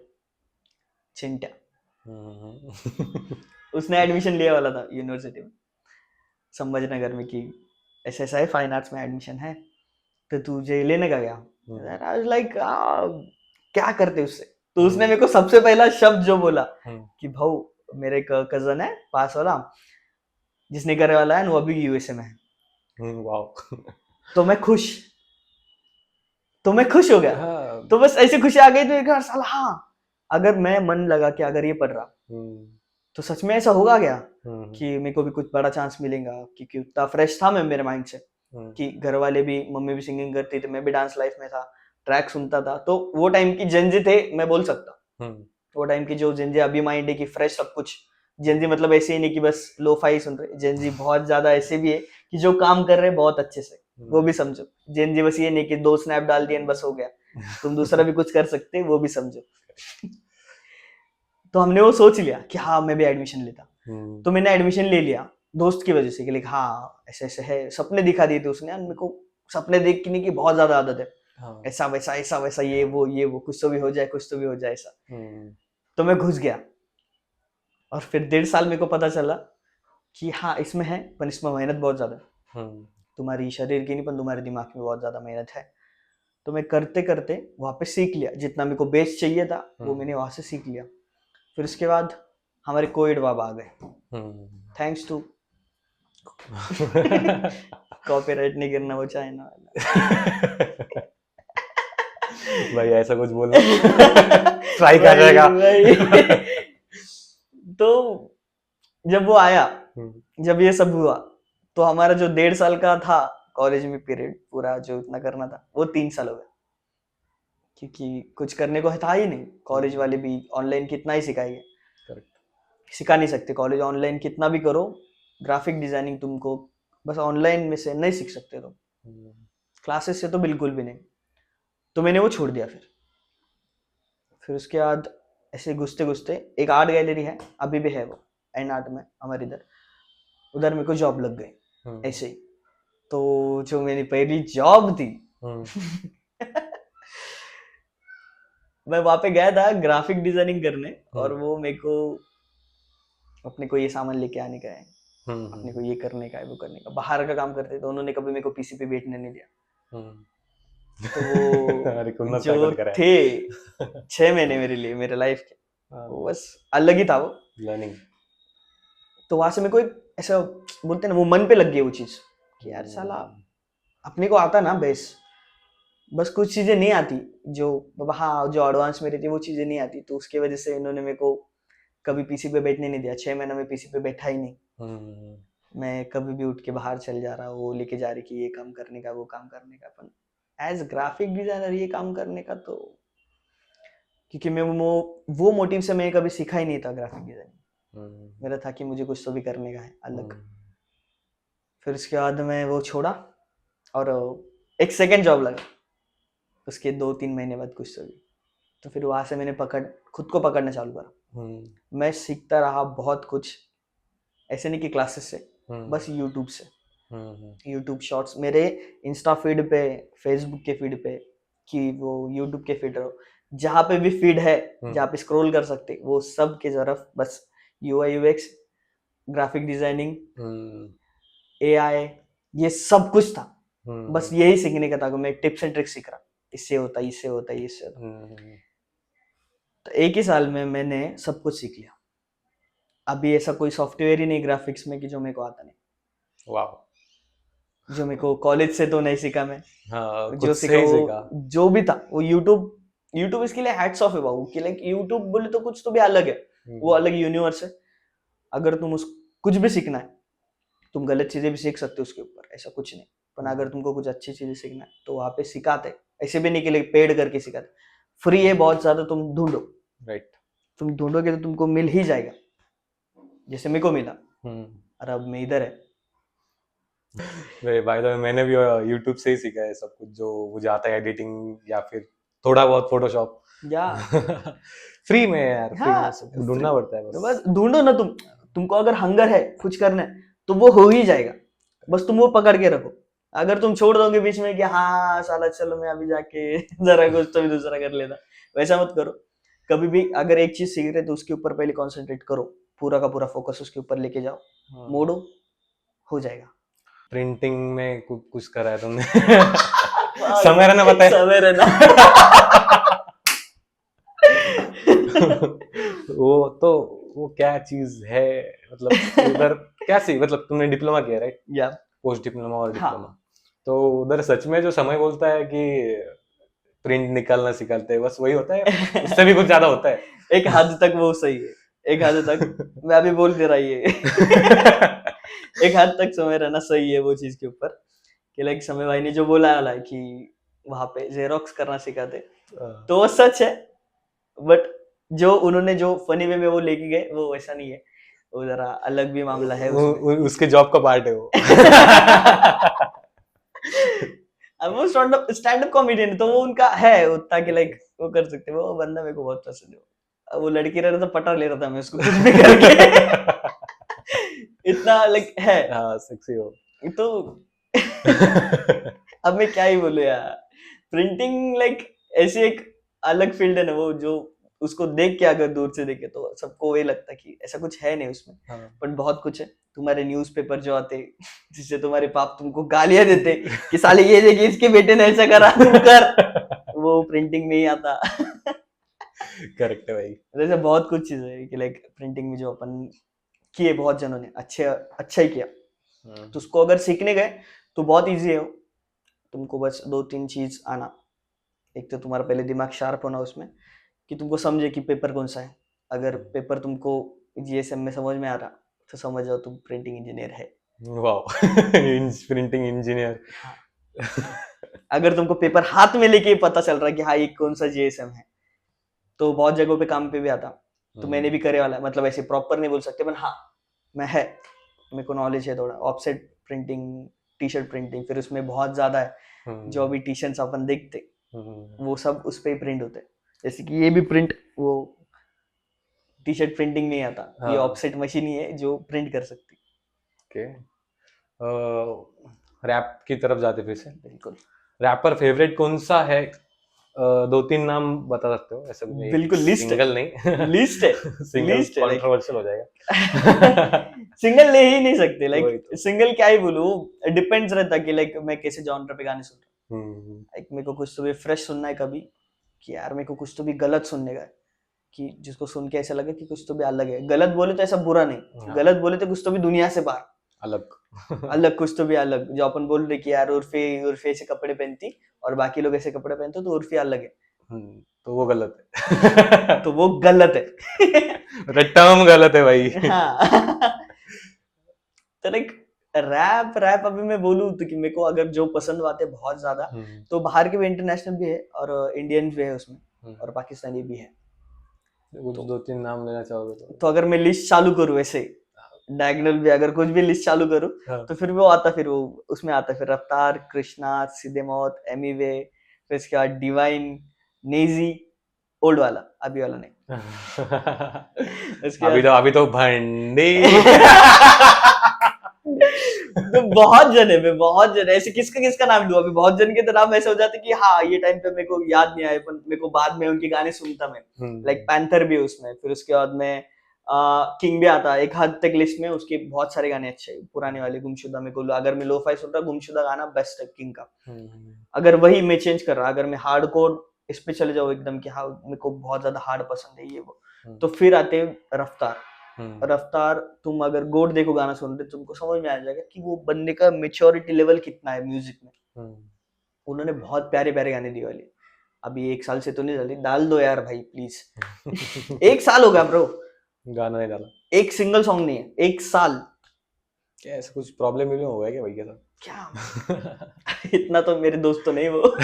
चिंट्या उसने एडमिशन लिया वाला था यूनिवर्सिटी में संभाजीनगर में कि ऐसा ऐसा है फाइन आर्ट्स में एडमिशन है तो तुझे लेने का गया लाइक क्या करते उससे तो उसने मेरे को सबसे पहला शब्द जो बोला कि भाऊ मेरे एक कजन है पास वाला जिसने करे वाला है वो अभी यूएसए में है वाओ तो मैं खुश हो गया तो बस ऐसी खुशी आ गई तो एक साला हाँ अगर मैं मन लगा कि अगर ये पढ़ रहा तो सच में ऐसा होगा क्या कि मेरे को भी कुछ बड़ा चांस मिलेगा क्योंकि उतना फ्रेश था मैं मेरे माइंड से कि घर वाले भी मम्मी भी सिंगिंग करती थी मैं भी डांस लाइफ में था ट्रैक सुनता था तो वो टाइम की जेंजी थे मैं बोल सकता वो टाइम की जो जेंजी अभी माइंड है कि फ्रेश सब कुछ जेंजी मतलब ऐसे ही नहीं कि बस लो फाई सुन रहे जेंजी बहुत ज्यादा ऐसे भी है कि जो काम कर रहे हैं बहुत अच्छे से वो भी समझो जेंजी बस ये नहीं कि 2 स्नैप डाल दिए बस हो गया तुम दूसरा भी कुछ कर सकते वो भी समझो तो हमने वो सोच लिया कि हाँ मैं भी एडमिशन लेता तो मैंने एडमिशन ले लिया दोस्त की वजह से कि हाँ ऐसे ऐसे है सपने दिखा दिए थे उसने मेरे को सपने देखने की बहुत ज्यादा आदत है ऐसा वैसा ये वो कुछ तो भी हो जाए ऐसा तो मैं घुस गया और फिर 1.5 साल मेरे को पता चला कि हाँ इसमें है पर इसमें मेहनत बहुत ज्यादा तुम्हारी शरीर की नहीं पर तुम्हारे दिमाग में बहुत ज्यादा मेहनत है तो मैं करते करते वहां पे सीख लिया जितना मेरे को बेस चाहिए था वो मैंने वहां से सीख लिया फिर उसके बाद हमारे कोविड बाबा आ गए थैंक्स टू कॉपीराइट नहीं करना वो चाइना वाला भाई ऐसा कुछ बोलना ट्राई कर रहेगा तो जब वो आया जब ये सब हुआ तो हमारा जो 1.5 साल का था कॉलेज में पीरियड पूरा जो इतना करना था वो 3 साल हो गया क्योंकि कुछ करने को था ही नहीं कॉलेज वाले भी ऑनलाइन कितना ही सिखाएंगे सिखा नहीं सकते कॉलेज ऑनलाइन कितना भी करो ग्राफिक डिजाइनिंग तुमको बस ऑनलाइन में से नहीं सीख सकते तुम क्लासेस से तो बिल्कुल भी नहीं तो मैंने वो छोड़ दिया फिर उसके बाद ऐसे घुसते घुसते एक आर्ट गैलरी है अभी भी है वो एन आर्ट में हमारे इधर उधर मेरे को जॉब लग गई ऐसे ही तो जो मेरी पहली जॉब थी मैं वहां पे गया था ग्राफिक डिजाइनिंग करने, और वो मेरे को अपने को ये सामान लेके आने का है, अपने को ये करने का है, वो करने का, बाहर का काम करते, तो उन्होंने कभी मेरे को पीसी पे बैठने नहीं दिया। तो अरे वो कुन्नत जो ताकत करा है। थे 6 महीने मेरे लिए, मेरे लाइफ के, वो बस अलग ही था वो। लर्निंग। तो वहां से मेरे को एक ऐसा बोलते हैं ना, वो मन पे लग गई वो चीज कि यार साला अपने को आता ना बेस, बस कुछ चीजें नहीं आती जो, हाँ जो एडवांस में रहती है वो चीजें नहीं आती, तो उसके वजह से इन्होंने मेरे को कभी पीसी पे बैठने नहीं दिया। 6 महीना में पीसी पे बैठा ही नहीं। मैं कभी भी उठ के बाहर चल जा रहा, वो लेके जा रही कि ये काम करने का, वो काम करने का, पर एज ग्राफिक डिजाइनर ये काम करने का तो, क्योंकि मैं वो मोटिव से मैं कभी सीखा ही नहीं था ग्राफिक डिजाइनिंग। मेरा था कि मुझे कुछ तो भी करने का है अलग। फिर उसके बाद मैं वो छोड़ा और एक सेकेंड जॉब लगा, उसके 2-3 महीने बाद कुछ तो भी, तो फिर वहां से मैंने खुद को पकड़ना चालू करा। मैं सीखता रहा बहुत कुछ, ऐसे नहीं कि क्लासेस से, बस यूट्यूब से, यूट्यूब शॉर्ट्स, मेरे इंस्टा फीड पे, फेसबुक के फीड पे, कि वो यूट्यूब के फीड रहो, जहाँ पे भी फीड है, जहाँ पे स्क्रॉल कर सकते, वो सब के तरफ बस UI UX, graphic designing, AI, ये सब कुछ था। बस यही सीखने का था, मैं टिप्स एंड ट्रिक्स सीख रहा, इससे होता है, इससे होता है, इससे होता है। तो एक ही साल में मैंने सब कुछ सीख लिया। अभी ऐसा कोई सॉफ्टवेयर ही नहीं ग्राफिक्स में कि जो मेरे को आता नहीं। वाह। जो मेरे को कॉलेज से तो नहीं सीखा मैं, हाँ, जो खुद से सीखा ही वो सीखा। जो भी था वो यूट्यूब इसके लिए हैट्स ऑफ है बाबू, कि लाइक यूट्यूब बोले तो कुछ तो भी अलग है, वो अलग यूनिवर्स है। अगर तुम उस कुछ भी सीखना है, तुम गलत चीजें भी सीख सकते हो उसके ऊपर, ऐसा कुछ नहीं, पर अगर तुमको कुछ अच्छी चीजें सीखना है तो वहाँ पे सिखाते, ऐसे भी नहीं कि पेड करके सिखाते, फ्री है बहुत ज्यादा, तुम ढूंढो, राइट। तुम ढूंढोगे तो तुमको मिल ही जाएगा, जैसे मेरे को मिला। और अब मैं इधर है। बाय द वे मैंने भी यूट्यूब से ही सीखा है सब कुछ जो मुझे आता है, एडिटिंग या फिर थोड़ा बहुत फोटोशॉप। या फ्री में यार, फ्री में हाँ, सब ढूंढना पड़ता है बस। बस ढूंढो ना तुमको अगर हंगर है कुछ करना है तो वो हो ही जाएगा, बस तुम वो पकड़ के रखो। अगर तुम छोड़ दोगे बीच में कि हाँ साला चलो मैं अभी जाके जरा कुछ तो भी दूसरा कर लेता, वैसा मत करो। कभी भी अगर एक चीज सीख रहे तो उसके ऊपर पहले कंसंट्रेट करो, पूरा का पूरा फोकस उसके ऊपर लेके जाओ, मोड़ो, हो जाएगा। प्रिंटिंग में कुछ करा है तुमने? समय रहना पता है। समय रहना वो क्या चीज है, मतलब उधर क्या सी, मतलब तुमने डिप्लोमा किया राइट? या पोस्ट डिप्लोमा और हाँ। डिप्लोमा। तो उधर सच में जो समय बोलता है कि प्रिंट निकालना सिखाते हैं, बस वही होता है? उससे भी कुछ ज्यादा होता है? एक हद तक वो सही है, एक हद तक मैं अभी बोल दे रहा ये एक हद तक समय रहना सही है वो चीज के ऊपर, कि लाइक समय भाई ने जो बोला वाला है कि वहां पे जेरोक्स करना सिखाते, तो वो सच है, बट जो उन्होंने जो फनी वे में वो लेके गए वो वैसा नहीं है, वो जरा अलग भी मामला है उसमें। उसके जॉब का पार्ट है वो। अब वो स्टैंड अप कॉमेडियन, तो वो उनका है उतना कि लाइक वो कर सकते, वो बंदा मेरे को बहुत पसंद है। अब वो लड़की रह रहा था, पटा ले रहा था मैं उसको कुछ भी करके इतना लाइक है। हाँ, सेक्सी हो। तो अब मैं क्या ही बोलूं यार, प्रिंटिंग लाइक ऐसी एक अलग फील्ड है ना वो, जो उसको देख के अगर दूर से देखे तो सबको वही लगता कि ऐसा कुछ है नहीं उसमें, बट बहुत कुछ है। तुम्हारे न्यूज़पेपर जो आते जिससे तुम्हारे पाप तुमको गालियां देते कि साले ये देखिए इसके बेटे ने ऐसा करा, तुम कर, वो प्रिंटिंग में ही आता। करेक्ट है भाई। जैसे बहुत कुछ चीजें है कि लाइक प्रिंटिंग में जो अपन किए, बहुत जनों ने अच्छा ही किया, तो उसको अगर सीखने गए तो बहुत इजी है। तुमको बस 2-3 चीज आना, एक तो तुम्हारा पहले दिमाग शार्प होना उसमें, कि तुमको समझे कि पेपर कौन सा है। अगर पेपर तुमको जीएसएम में समझ में आ रहा तो समझ जाओ तुम प्रिंटिंग इंजीनियर है। वाह। Printing engineer. अगर तुमको पेपर हाथ में लेके पता चल रहा है कि हाँ ये कौन सा जीएसएम है, तो बहुत जगहों पे काम पे भी आता। तो मैंने भी करे वाला है, मतलब ऐसे प्रॉपर नहीं बोल सकते, पर हाँ मैं है, मेरे को नॉलेज है थोड़ा। Offset printing, T shirt printing, फिर उसमें बहुत ज्यादा है जो अभी टी शर्ट्स अपन देखते वो सब उस पर ही प्रिंट होते हैं। जैसे कि ये भी प्रिंट वो टी शर्ट प्रिंटिंग नहीं आता, ये ऑफसेट मशीन ही है जो प्रिंट कर सकती। ओके, रैप की तरफ जाते फिर से। बिल्कुल। रैपर फेवरेट कौन सा है? 2-3 नाम बता सकते हो ऐसा? बिल्कुल लिस्ट है, सिंगल नहीं। लिस्ट है, सिंगल लिस्ट है लाइक कंट्रोवर्शियल हो जाएगा। सिंगल ले ही नहीं सकते वही लाइक तो। सिंगल क्या ही बोलूं, डिपेंड्स रहता कि लाइक मैं कैसे जॉनर पे गाने सुन रहा हूँ। हम्म। लाइक मेरे को कुछ तो भी फ्रेश सुनना है कभी, कि यार मेरे को कुछ तो भी गलत सुनने का है, कि जिसको सुन के ऐसा लगे कि कुछ तो भी अलग है। गलत बोले तो ऐसा बुरा नहीं, हाँ। गलत बोले तो कुछ तो भी दुनिया से बाहर, अलग। अलग कुछ तो भी अलग। जो अपन बोल रहे कि यार उर्फी उर्फी ऐसे कपड़े पहनती और बाकी लोग ऐसे कपड़े पहनते तो उर्फी अलग है, तो वो गलत है। तो वो गलत है। टर्म गलत है भाई। हाँ। तो लाइक रैप रैप अभी मैं बोलूँ तो कि मेरे को अगर जो पसंद आते हैं बहुत ज्यादा, तो बाहर के भी इंटरनेशनल भी है और इंडियन भी है उसमें और पाकिस्तानी भी है। कुछ 2-3 नाम लेना चाहोगे तो अगर मैं लिस्ट चालू करूँ ऐसे डायगोनल भी, अगर कुछ भी लिस्ट चालू करूँ हाँ। तो फिर वो आता, फिर वो उसमें आता फिर रफ्तार, कृष्णा, सीधे मौत, एमीवे, फिर इसके बाद डिवाइन, नेजी, ओल्ड वाला, अभी वाला नहीं। उसके बाद अभी तो भंडी। तो बहुत जन है, मैं बहुत जन है ऐसे, किसका किसका नाम लूं अभी, बहुत जन के तो नाम ऐसे हो जाते कि हाँ ये टाइम पे मेरे को याद नहीं आए, पर मेरे को बाद में उनके गाने सुनता मैं। लाइक पैंथर भी है उसमें, फिर उसके बाद में किंग भी आता है एक हद तक लिस्ट में, उसके बहुत सारे गाने अच्छे हैं पुराने वाले। गुमशुदा में को अगर मैं लोफाई सुन रहा, गुमशुदा गाना बेस्ट है किंग का। अगर वही मैं चेंज कर रहा, अगर मैं हार्डकोर इस पे चले जाओ एकदम कि हाँ मेरे को बहुत ज्यादा हार्ड पसंद है ये वो, तो फिर आते रफ्तार। रफ्तार तुम अगर गोड देखो गाना सुन रहे, तुमको समझ में आ जाएगा कि वो बंदे का मेच्योरिटी लेवल कितना है म्यूजिक में। उन्होंने बहुत प्यारे प्यारे गाने दिए वाले, अभी 1 साल से तो नहीं डाली, डाल दो यार भाई प्लीज। 1 साल हो गया ब्रो, गाना नहीं डाला, एक सिंगल सॉन्ग नहीं है 1 साल। क्या ऐसा कुछ प्रॉब्लम हो गया क्या भाई के साथ? क्या इतना तो मेरे दोस्त तो नहीं वो।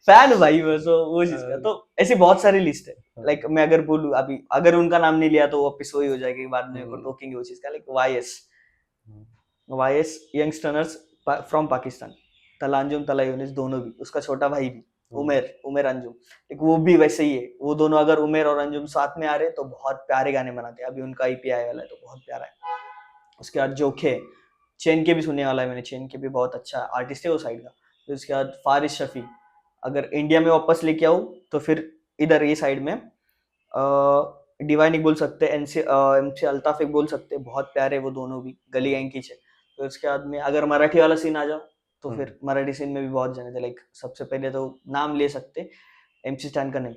फैन भाई बस वो चीज का। तो ऐसी बहुत सारी लिस्ट है। लाइक मैं अगर बोलूं अभी, अगर उनका नाम नहीं लिया तो वापस वही हो जाएगी, बाद में को टोकेंगे वो चीज का। Likewise youngsters from Pakistan, Talha Anjum Talha Yunus दोनों भी, उसका छोटा भाई भी उमेर अंजुम, एक वो भी वैसे ही है। वो दोनों अगर उमेर और अंजुम साथ में आ रहे तो बहुत प्यारे गाने बनाते हैं। अभी उनका ईपी आने वाला है तो बहुत प्यारा है। उसके बाद जोखे, चेन के भी सुनने वाला है मैंने, चेन के भी बहुत अच्छा आर्टिस्ट है वो साइड का। फिर उसके बाद फारिस शफी, अगर इंडिया में वापस लेके आऊँ तो फिर इधर ये साइड में डिवाइन एक बोल सकते हैं, एमसी अल्ताफ एक बोल सकते हैं, बहुत प्यारे वो दोनों भी, गली गैंग की है। फिर उसके बाद में अगर मराठी वाला सीन आ जाओ तो फिर मराठी सीन में भी बहुत जने थे। लाइक सबसे पहले तो नाम ले सकते एमसी स्टैन का नहीं।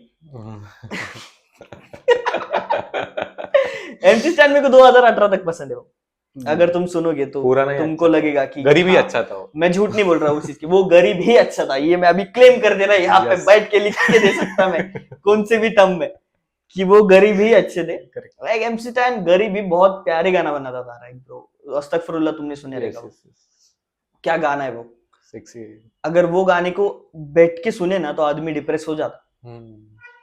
एमसी स्टैन मेरे को 2018 तक पसंद है वो। अगर तुम सुनोगे तो तुमको अच्छा लगेगा कि गरीब ही हाँ, अच्छा था वो। मैं मैं झूठ नहीं बोल रहा हूँ उस चीज की, वो गरीब ही अच्छा था। ये मैं अभी क्लेम कर देना यहाँ पे बैठ के लिख के दे सकता मैं कौन से भी टर्म में कि वो गरीब ही अच्छे थे। लाइक एमसी स्टैन गरीब ही बहुत प्यारे गाना बनाता था। राइट ब्रो, अस्तगफुरुल्लाह तुमने सुने रहेगा, क्या गाना है वो, सेक्सी। अगर वो गाने को बैठ के सुने ना तो आदमी डिप्रेस हो जाता।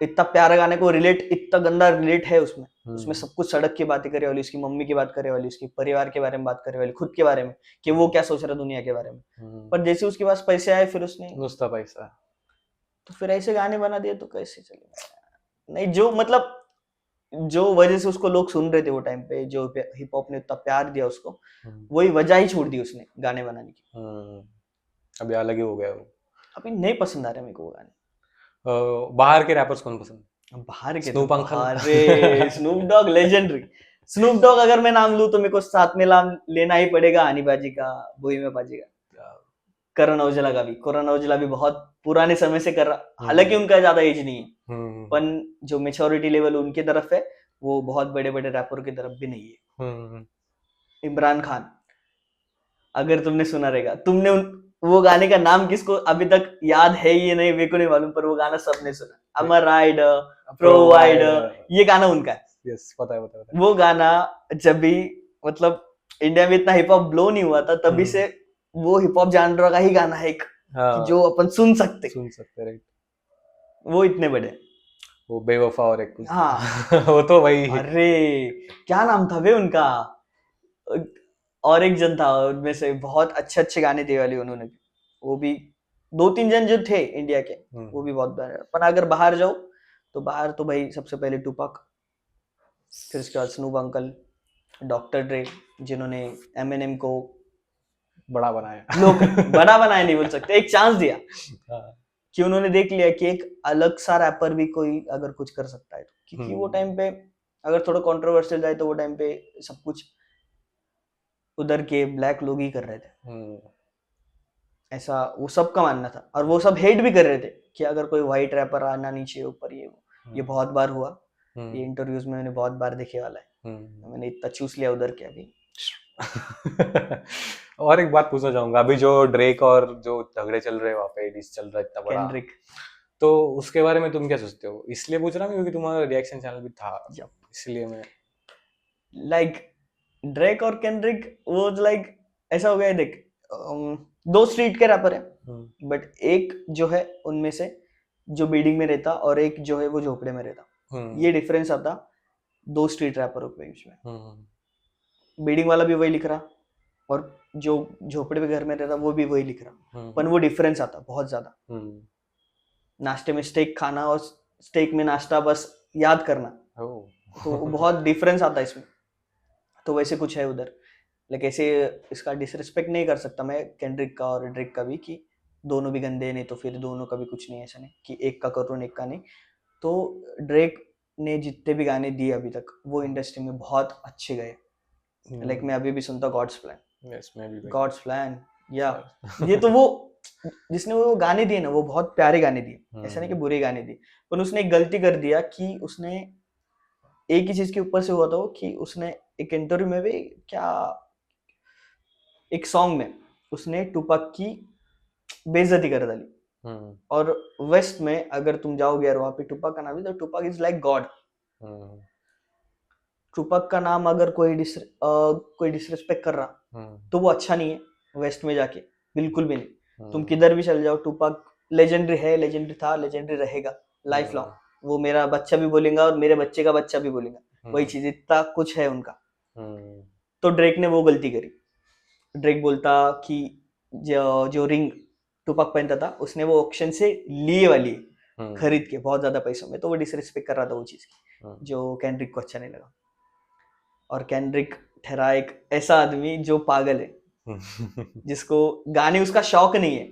इतना प्यारा गाने को रिलेट, इतना गंदा रिलेट है उसमें। उसमें सब कुछ सड़क की बातें करे वाली, उसकी मम्मी की बात करे वाली, उसकी परिवार के बारे में बात करे वाली, खुद के बारे में कि वो क्या सोच रहा दुनिया के बारे में। पर जैसे उसके पास पैसे आए फिर उसने नुस्ता पैसा, तो फिर ऐसे गाने बना दिए तो कैसे चलेगा। नहीं जो मतलब जो वजह से उसको लोग सुन रहे थे वो टाइम पे, जो हिप हॉप ने इतना प्यार दिया उसको, वही वजह ही छोड़ दी उसने गाने बनाने की। अभी अलग ही हो गया वो, अभी नहीं पसंद आ रहे मेरे को वो गाने। बाहर के रैपर्स कौन पसंद? बाहर के स्नूप अंकल। अरे Snoop Dogg legendary. Snoop Dogg अगर मैं नाम लूं तो मेरे को साथ में नाम लेना ही पड़ेगा हनी बाजी का, बोही में बाजी का, करण औजला का भी। करण औजला भी बहुत पुराने समय से कर रहा, हालांकि उनका ज्यादा एज नहीं है, पर जो मेच्योरिटी लेवल उनकी तरफ है वो बहुत बड़े बड़े रैपर की तरफ भी नहीं है। इमरान खान, अगर तुमने सुना रहेगा, तुमने वो गाने का नाम किसको अभी तक याद है ये नहीं मेरे को नहीं मालूम, पर वो गाना सबने सुना, अमर राइडर प्रोवाइडर, ये गाना उनका है। यस पता है। वो गाना जब भी मतलब इंडिया में इतना हिप हॉप ब्लो नहीं हुआ था तभी से वो हिप हॉप जानवर का ही गाना है एक, जो अपन सुन सकते राइट। वो इतने बड़े, वो बेवफा और एक कुछ, हाँ वो तो भाई, अरे क्या नाम था वे उनका, और एक जन था उनमें से, बहुत अच्छे अच्छे गाने दिए वाले उन्होंने भी। वो भी 2-3 जन जो थे इंडिया के, वो भी बहुत बड़े। पर अगर बाहर जाओ तो बाहर तो भाई सबसे पहले टूपाक, फिर उसके बाद स्नूप अंकल, डॉक्टर ड्रे, जिन्होंने एमएनएम को बड़ा बनाया। लोग बड़ा बनाया नहीं बोल सकते, एक चांस दिया हाँ, कि उन्होंने देख लिया कि एक अलग सा रैपर भी कोई अगर कुछ कर सकता है तो, क्योंकि वो टाइम पे अगर थोड़ा कंट्रोवर्शियल जाए तो वो टाइम पे सब कुछ उधर के ब्लैक लोग ही कर रहे थे, हम्म, ऐसा वो सबका मानना था। और वो सब हेट भी कर रहे थे कि अगर कोई व्हाइट रैपर आना नहीं चाहिए ऊपर, ये वो। ये बहुत बार हुआ, ये इंटरव्यूज में मैंने बहुत बार देखे वाला है, मैंने इतना चूस लिया उधर के अभी। और एक बात पूछना चाहूंगा, अभी जो ड्रेक और जो झगड़े चल रहे हैं वहाँ पे, डिस चल रहा है इतना बड़ा, केंड्रिक, तो उसके बारे में तुम क्या सोचते हो? इसलिए पूछ रहा हूँ क्योंकि तुम्हारा रिएक्शन चैनल भी था, Yup. इसलिए मैं लाइक ड्रेक और केंड्रिक वो लाइक ऐसा हो गया है, देख दो स्ट्रीट के रैपर है, बट एक जो है उनमें से जो बिल्डिंग में रहता और एक जो है वो झोपड़े में रहता, ये डिफरेंस आता दो स्ट्रीट रैपरों के बीच में। बिल्डिंग वाला भी वही लिख रहा और जो झोपड़े में घर में रहता वो भी वही लिख रहा, पर वो डिफरेंस आता बहुत ज्यादा। नाश्ते में स्टेक खाना और स्टेक में नाश्ता बस याद करना, तो बहुत डिफरेंस आता है इसमें। तो वैसे कुछ है उधर, लाइक ऐसे इसका डिसरिस्पेक्ट नहीं कर सकता मैं केंड्रिक का और ड्रेक का भी कि दोनों भी गंदे नहीं तो फिर दोनों का भी कुछ नहीं, ऐसा नहीं कि एक का करो एक का नहीं। तो ड्रेक ने जितने भी गाने दिए अभी तक वो इंडस्ट्री में बहुत अच्छे गए, लाइक मैं अभी भी सुनता गॉड्स प्लान, गॉड्स प्लान, या ये तो वो जिसने वो गाने दिए ना वो बहुत प्यारे गाने दिए, ऐसा नहीं कि बुरे गाने दिए। पर उसने एक गलती कर दिया कि उसने एक ही चीज के ऊपर से हुआ था कि उसने एक इंटरव्यू में भी क्या एक सॉन्ग में उसने टुपाक की बेइज्जती कर डाली। और वेस्ट में अगर तुम जाओगे यार वहां पे टुपाक का नाम है तो टुपाक इज लाइक गॉड। टुपाक का नाम अगर कोई डिसरिस्पेक्ट कर रहा तो वो अच्छा नहीं है, वेस्ट में जाके बिल्कुल भी नहीं। तुम किधर भी चल जाओ, टुपाक लेजेंडरी है, लेजेंडरी था, लेजेंडरी रहेगा लाइफ लॉन्ग। वो मेरा बच्चा भी बोलेगा और मेरे बच्चे का बच्चा भी बोलेगा वही चीज, इतना कुछ है उनका। तो ड्रेक ने वो गलती करी। ड्रेक बोलता कि जो रिंग टुपाक पहनता था उसने वो ऑक्शन से लिए वाली है, खरीद के बहुत ज्यादा पैसों में, तो वो डिसरिस्पेक्ट कर रहा था वो चीज की, जो कैंड्रिक को अच्छा नहीं लगा। और कैंड्रिक ठहरा एक ऐसा आदमी जो पागल है, जिसको गाने उसका शौक नहीं है,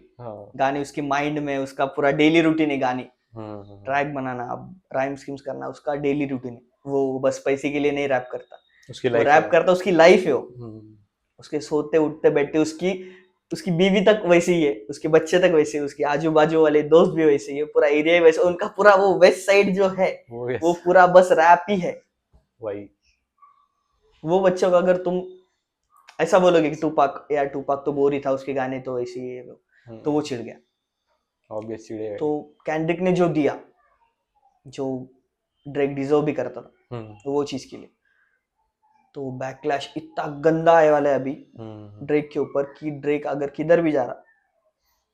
गाने उसकी माइंड में उसका पूरा डेली रूटीन है, गाने ट्रैक बनाना, राइम स्कीम्स करना उसका डेली रूटीन है। वो बस पैसे के लिए नहीं रैप करता, वो रैप करता उसकी लाइफ है। वो उसके सोते उठते बैठते उसकी बीवी तक वैसी ही है, उसके बच्चे तक वैसे ही, उसके आजू बाजू वाले दोस्त भी वैसे ही है, पूरा एरिया ही वैसे, उनका पूरा वो वेस्ट साइड जो है वो पूरा बस रैप ही है। वही वो बच्चों का अगर तुम ऐसा बोलोगे कि टुपाक यार टुपाक तो बोर ही था, उसके गाने तो ऐसे ही है, तो वो चिढ़ गया। ऑब्वियस चिढ़ेगा। तो कैंड्रिक ने जो दिया जो ड्रेक डिजर्व भी करता था वो चीज के लिए, तो बैकलैश इतना गंदा आने वाला है अभी ड्रेक के ऊपर कि ड्रेक अगर किधर भी जा रहा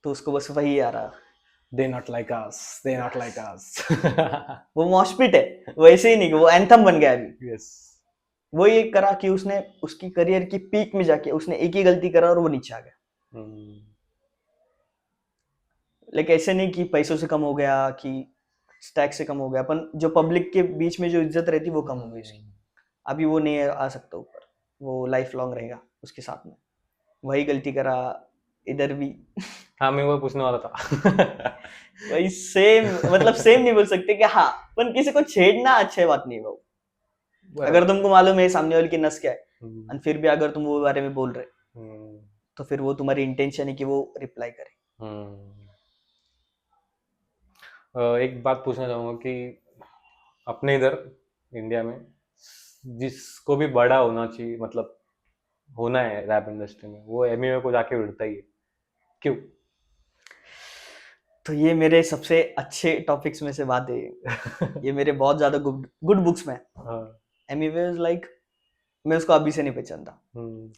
तो उसको बस वही आ रहा, They not like us, they not like us. वो मॉशपिट है वैसे ही नहीं, वो एंथम बन गया अभी। Yes. वो ये करा कि उसने उसकी करियर की पीक में जाके उसने एक ही गलती करा और वो नीचे आ गया। लेकिन ऐसे नहीं कि पैसों से कम हो गया कि टैक्स से कम हो गया, अपन जो पब्लिक के बीच में जो इज्जत रहती वो कम हो गई उसकी, अभी वो नहीं आ सकता ऊपर, वो लाइफ लॉन्ग रहेगा उसके साथ में। वही गलती करा इधर भी। हाँ मैं वो पूछने वाला था। वही सेम, मतलब सेम नहीं बोल सकते कि हाँ, पर किसी को छेड़ना अच्छी बात नहीं है। अगर तुमको मालूम है सामने वाले की नस क्या है और फिर भी अगर तुम वो बारे में बोल रहे तो फिर वो तुम्हारी इंटेंशन है कि वो रिप्लाई करे। एक बात पूछना चाहूंगा कि अपने इधर इंडिया में जिसको भी बड़ा होना चाहिए, मतलब होना है रैप इंडस्ट्री में, वो एमएमए को जाके उड़ता ही है, क्यों? तो ये मेरे सबसे अच्छे टॉपिक्स में से बात है। ये मेरे बहुत ज्यादा गुड बुक्स में एमएमए इज लाइक, मैं उसको अभी से नहीं पहचानता,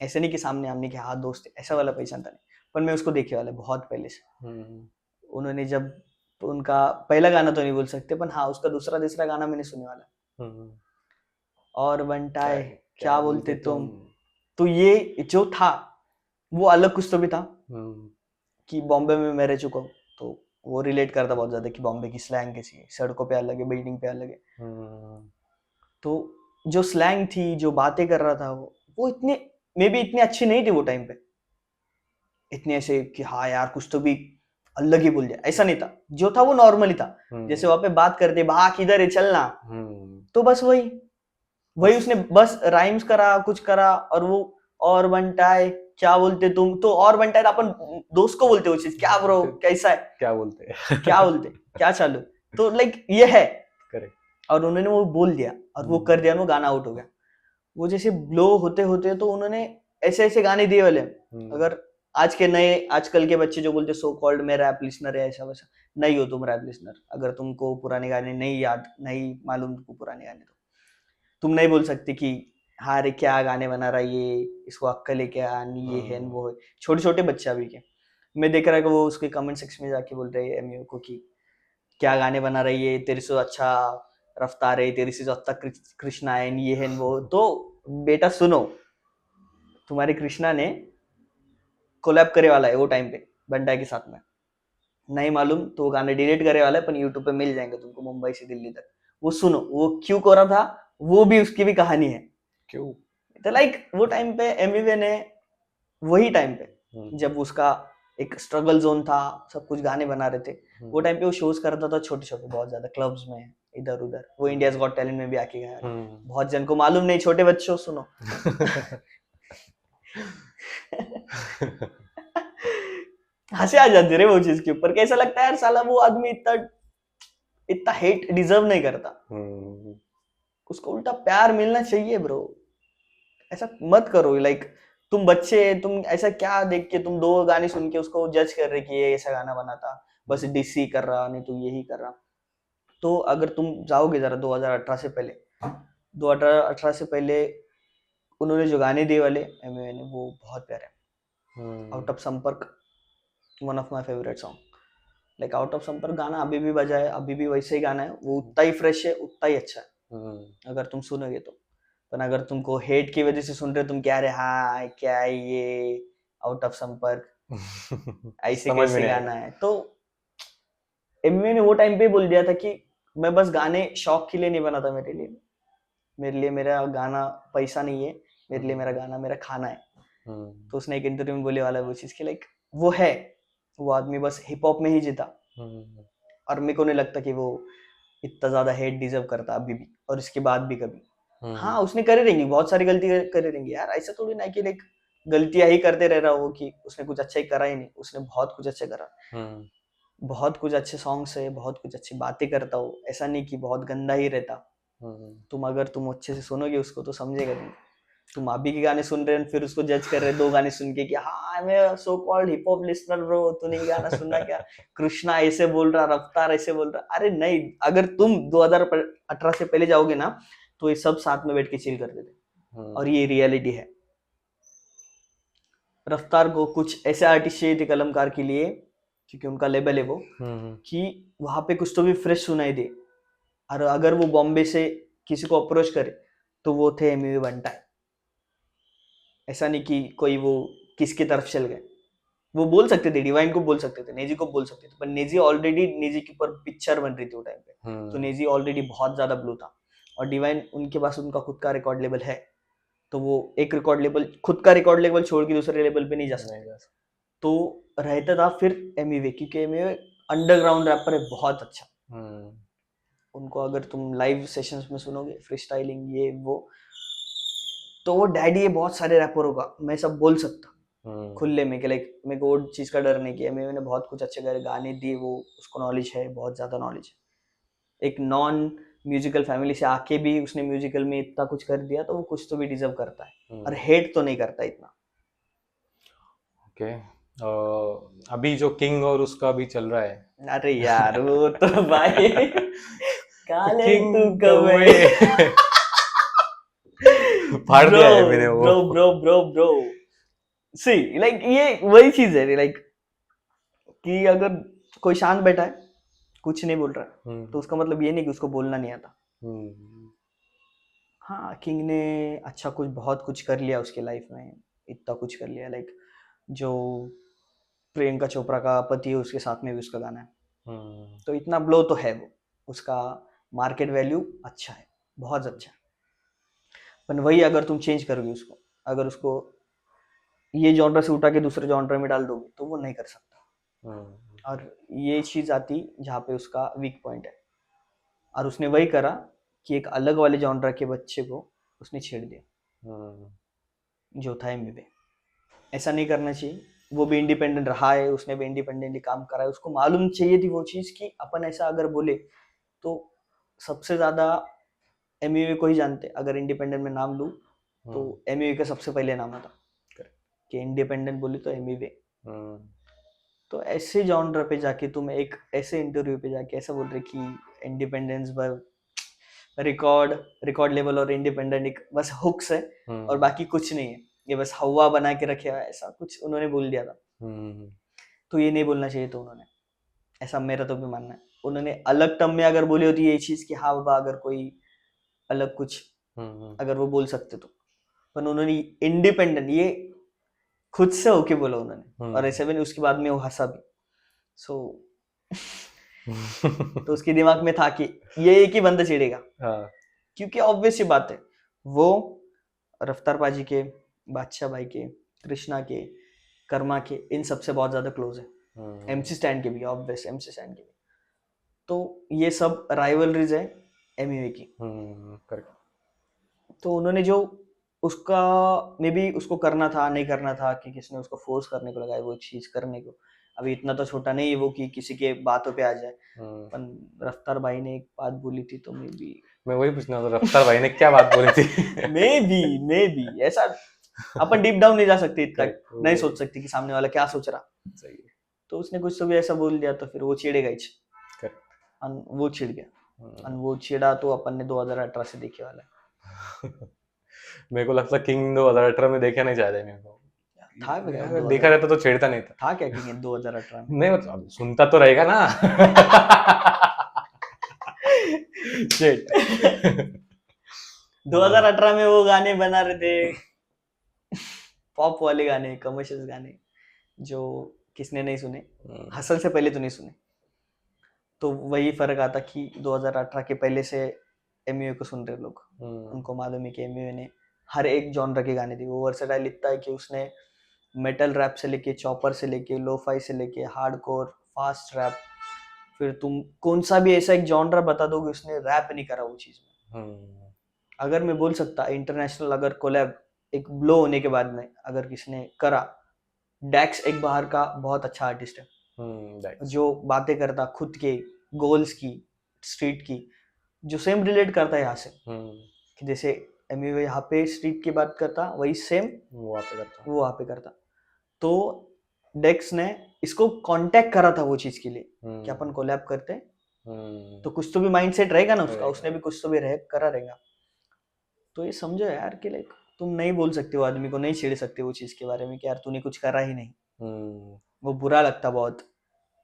ऐसे नहीं कि सामने आमने के हाथ दोस्त ऐसा वाला पहचानता नहीं, पर मैं उसको देखे वाला बहुत पहले से। उन्होंने जब तो उनका पहला गाना तो नहीं बोल सकते, पर हाँ उसका दूसरा तीसरा गाना मैंने सुने वाला, और बंटाए क्या बोलते तुम, तो ये जो था वो अलग कुछ तो भी था कि बॉम्बे में मैं रह चुका हूँ, तो वो रिलेट करता बहुत ज्यादा कि बॉम्बे की स्लैंग कैसी है, सड़कों पे अलग है, बिल्डिंग पे अलग है। तो जो स्लैंग थी, जो बातें कर रहा था वो इतने मे बी इतनी अच्छी नहीं थी वो टाइम पे, इतने ऐसे कि हाँ यार कुछ तो भी अलग ही बोल दिया, ऐसा नहीं था, जो था वो नॉर्मली था। जैसे वहां पे बात करते भाग किधर है चलना, तो बस वही वही उसने बस राइम्स करा कुछ करा, और वो और बनटाए क्या बोलते तुम, तो और बनटाए अपन दोस्त को बोलते वो चीज, क्या ब्रो कैसा है, क्या बोलते क्या बोलते क्या चालू, तो लाइक ये है। करेक्ट। और उन्होंने वो बोल दिया और वो कर दिया, वो गाना आउट हो गया। वो जैसे ब्लो होते होते तो उन्होंने ऐसे ऐसे गाने दिए वाले, अगर आज के नए आजकल के बच्चे जो बोलते सो कॉल्ड मैं रैप लिसनर है ऐसा वैसा, नहीं हो तुम रैप लिसनर, अगर तुमको पुराने गाने नहीं याद नहीं मालूम तुमको पुराने गाने, तो तुम नहीं बोल सकते कि हाँ रे क्या गाने बना रहा है ये, इसको अक्कल है क्या, ये है वो है। छोटे छोटे बच्चे अभी के मैं देख रहा है कि वो उसके कमेंट सेक्शन में जाके बोल रहे हैं एमयू को कि क्या गाने बना रही है, तेरे से अच्छा रफ्तार है, तेरे से जो अच्छा कृष्णा है, ये है वो। तो बेटा सुनो, तुम्हारे कृष्णा ने कोलैब करे वाला है वो टाइम पे बंटा के साथ में, नहीं मालूम तो वो गाने डिलीट करे वाला है, पर यूट्यूब पे मिल जाएंगे तुमको मुंबई से दिल्ली तक। वो सुनो वो क्यों कर रहा था, वो भी उसकी भी कहानी है क्यों। तो लाइक वो टाइम पे एमवीवे ने वही टाइम पे जब उसका एक स्ट्रगल जोन था, सब कुछ गाने बना रहे थे, वो टाइम पे वो शोज करता था छोटे छोटे बहुत ज्यादा क्लब्स में इधर उधर, वो इंडियाज गॉट टैलेंट में भी आके गया, बहुत जन को मालूम नहीं, छोटे बच्चों सुनो। हंसे आ जाते रे वो चीज के ऊपर, कैसा लगता है यार साला वो आदमी इतना इतना हेट डिजर्व नहीं करता, उसको उल्टा प्यार मिलना चाहिए ब्रो, ऐसा मत करो। लाइक तुम बच्चे, तुम ऐसा क्या देख के तुम दो गाने सुन के उसको जज कर रहे कि ये ऐसा गाना बना था, बस डिसी कर रहा नहीं तो यही कर रहा। तो अगर तुम जाओगे जरा 2018 से पहले, 2018 से पहले उन्होंने जो गाने दिए वाले एमवे ने वो बहुत प्यारे। आउट ऑफ संपर्क one of my favourite song, like out of संपर्क गाना अभी भी बजा है, अभी भी वैसे ही गाना है, वो उतना ही फ्रेश है उतना ही अच्छा है अगर तुम सुनोगे तो। पर अगर तुमको हेट की वजह से सुन रहे हो तुम, क्या रे हाँ क्या है ये आउट ऑफ संपर्क ऐसे कैसे गाना है, तो एमवी ने वो टाइम पे बोल दिया था कि मैं बस गाने शौक के लिए नहीं बना था, मेरे लिए मेरा गाना पैसा नहीं है, मेरे लिए मेरा गाना मेरा खाना है। तो उसने एक इंटरव्यू में बोले वाला वो चीज की, लाइक वो है वो आदमी बस हिप हॉप में ही जीता, और मेरे को नहीं लगता कि वो इतना ज्यादा हेट डिजर्व करता अभी भी, और इसके बाद भी कभी। हाँ उसने करे रहेंगी बहुत सारी गलती करे रहेंगी यार, ऐसा थोड़ी ना कि लाइक गलतियां ही करते रह रहा हो कि उसने कुछ अच्छा ही करा ही नहीं, उसने बहुत कुछ अच्छा करा, बहुत कुछ अच्छे सॉन्ग्स है, बहुत कुछ अच्छी बातें करता हो, ऐसा नहीं कि बहुत गंदा ही रहता। तुम अगर तुम अच्छे से सुनोगे उसको तो समझेगा तुम अभी के गाने सुन रहे हैं फिर उसको जज कर रहे दो गाने सुन के कि हाँ मैं so called hip hop listener bro, तूने गाना सुनना क्या, कृष्णा ऐसे बोल रहा, रफ्तार ऐसे बोल रहा, अरे नहीं, अगर तुम 2018 से पहले जाओगे ना तो ये सब साथ में बैठ के चिल करते थे, और ये रियलिटी है। रफ्तार को कुछ ऐसे आर्टिस्ट चाहिए थे कलमकार के लिए, क्योंकि उनका लेवल है वो, कि वहां पे कुछ तो भी फ्रेश सुनाई दे, और अगर वो बॉम्बे से किसी को अप्रोच करे तो वो थे एमवी बंटा। ऐसा नहीं कि कोई वो किसकी तरफ चल गए, वो बोल सकते थे डिवाइन को बोल सकते थे, नेजी को बोल सकते थे, पर नेजी ऑलरेडी नेजी के ऊपर पिक्चर बन रही थी वो टाइम पे, तो नेजी ऑलरेडी बहुत ज्यादा ब्लू था, और डिवाइन उनके पास उनका खुद का रिकॉर्ड लेबल है, तो वो एक रिकॉर्ड लेबल खुद का रिकॉर्ड लेबल छोड़ के दूसरे लेबल पे नहीं जा सकते, तो रहता था फिर एमवी, क्योंकि एमवी अंडरग्राउंड रैपर है बहुत अच्छा। उनको अगर तुम लाइव सेशंस में सुनोगे फ्री स्टाइलिंग ये वो, तो वो डैडी है बहुत सारे रैपरों का, मैं सब बोल सकता खुले में कि लाइक मेरे को वो चीज का डर नहीं किया, मैंने बहुत कुछ अच्छे गाने दिए, वो उसको नॉलेज है, बहुत ज्यादा नॉलेज है। एक नॉन म्यूजिकल फैमिली से आके भी उसने म्यूजिकल में इतना कुछ कर दिया, तो वो कुछ तो भी डिजर्व करता है, और हेट तो नहीं करता इतना। ओके अभी जो किंग और उसका भी चल रहा है, अरे यार वो तो भाई काले किंग तू कवे फाड़ दिया है मैंने वो। ब्रो सी लाइक ये वही चीज है लाइक कि अगर कोई शांत बैठा है कुछ नहीं बोल रहा तो उसका मतलब ये नहीं कि उसको बोलना नहीं आता। हाँ किंग ने अच्छा कुछ बहुत कुछ कर लिया उसके लाइफ में, इतना कुछ कर लिया, लाइक जो प्रियंका चोपड़ा का पति है उसके साथ में भी उसका गाना है, तो इतना ब्लो तो है वो, उसका मार्केट वैल्यू अच्छा है, बहुत अच्छा है। पर वही अगर तुम चेंज करोगे उसको, अगर उसको ये जॉनर से उठा के दूसरे जॉनर में डाल दोगे तो वो नहीं कर सकता। हम्म, और ये चीज आती जहाँ पे उसका वीक पॉइंट है, और उसने वही करा कि एक अलग वाले जॉनर के बच्चे को उसने छेड़ दिया, जो था एमबीए। ऐसा नहीं करना चाहिए। वो भी इंडिपेंडेंट रहा है, उसने भी इंडिपेंडेंटली काम करा है, उसको मालूम चाहिए थी वो चीज़ कि अपन ऐसा अगर बोले तो सबसे ज़्यादा एमयूए को ही जानते। अगर इंडिपेंडेंट में नाम लूँ तो एमयूए का सबसे पहले नाम आता कि इंडिपेंडेंट बोली तो एमयूए। तो ऐसे जॉनर पे जाके तुम एक ऐसे इंटरव्यू पे जाके ऐसा बोल रहे कि इंडिपेंडेंस पर रिकॉर्ड लेवल और इंडिपेंडेंट एक बस हुक्स है और बाकी कुछ नहीं है, ये बस हवा बना के रखे हुआ है, ऐसा कुछ उन्होंने बोल दिया था। तो ये नहीं बोलना चाहिए था उन्होंने, ऐसा मेरा तो भी मानना है। उन्होंने अलग टर्म में अगर बोली होती ये चीज कि हाँ बाबा अगर कोई अलग कुछ अगर वो बोल सकते तो, पर उन्होंने इंडिपेंडेंट ये खुद से होके बोला उन्होंने, और ऐसे भी नहीं उसके बाद में वो हंसा भी। सो तो उसके दिमाग में था कि ये एक ही बंदा चिढ़ेगा, क्योंकि ऑब्वियस सी बात है वो रफ्तार पाजी के, बादशाह भाई के, कृष्णा के, कर्मा के, इन सबसे बहुत ज्यादा क्लोज है। एमसी स्टैंड के भी, ऑब्वियस एमसी स्टैंड के भी। तो ये सब राइवलरीज है एमयूए की। तो उन्होंने जो उसका मे बी उसको करना था नहीं करना था कि किसने उसको फोर्स करने को लगाया वो चीज करने को। अभी इतना तो छोटा नहीं है वो कि किसी के बातों पे आ जाए। पर रफ्तार भाई ने एक बात बोली थी तो मे बी, मैं वही पूछना था, रफ्तार भाई ने क्या बात बोली थी? मे बी ऐसा अपन डीप डाउन नहीं जा सकते इतना, नहीं सोच सकते कि सामने वाला क्या सोच रहा। सही है। तो उसने कुछ तो भी ऐसा बोल दिया तो फिर वो चिढ़ेगा ही, और वो चिढ़ गया, और वो चिढ़ा तो अपन ने 2018 से देखे वाला है। मेरे को लगता किंग 2018 में देखा नहीं चाहता मेरे को। था क्या देखा रहता तो छेड़ता नहीं था क्या किंग 2018 में? नहीं मतलब सुनता तो रहेगा ना। शिट 2018 में वो गाने बना रहे थे, पॉप वाले गाने, कमर्शियल गाने, जो किसने नहीं सुने, हसल से पहले तो नहीं सुने। तो वही फर्क आता कि 2018 के पहले से एमयूए को सुन रहे लोग, उनको मालूम है कि एमयूए ने हर एक जॉनर के गाने दिए। वो वर्सेटाइल इतना है कि उसने मेटल रैप से लेके, चॉपर से लेके, लोफाई से लेके, हार्डकोर, फास्ट रैप, फिर तुम कौन सा भी ऐसा एक जॉनर बता दोगे उसने रैप नहीं करा वो चीज में। अगर मैं बोल सकता इंटरनेशनल अगर कोलैब एक ब्लो होने के बाद में अगर किसने करा, डैक्स एक बाहर का बहुत अच्छा आर्टिस्ट है, जो बातें करता खुद के गोल्स की, स्ट्रीट की, जो सेम रिलेट करता है यहाँ से, कि जैसे एमयूए यहाँ पे स्ट्रीट की बात करता वही सेम वो वहाँ पे करता। तो डेक्स ने इसको कांटेक्ट करा था वो चीज के लिए कि अपन कोलैब करते हैं, तो कुछ तो भी माइंडसेट रहेगा ना उसका, उसने भी कुछ तो भी रैप करा रहेगा। तो ये समझो यार कि लाइक तुम नहीं बोल सकते हो आदमी को, नहीं छेड़ सकते वो चीज के बारे में कि यार तूने कुछ करा ही नहीं। वो बुरा लगता बहुत,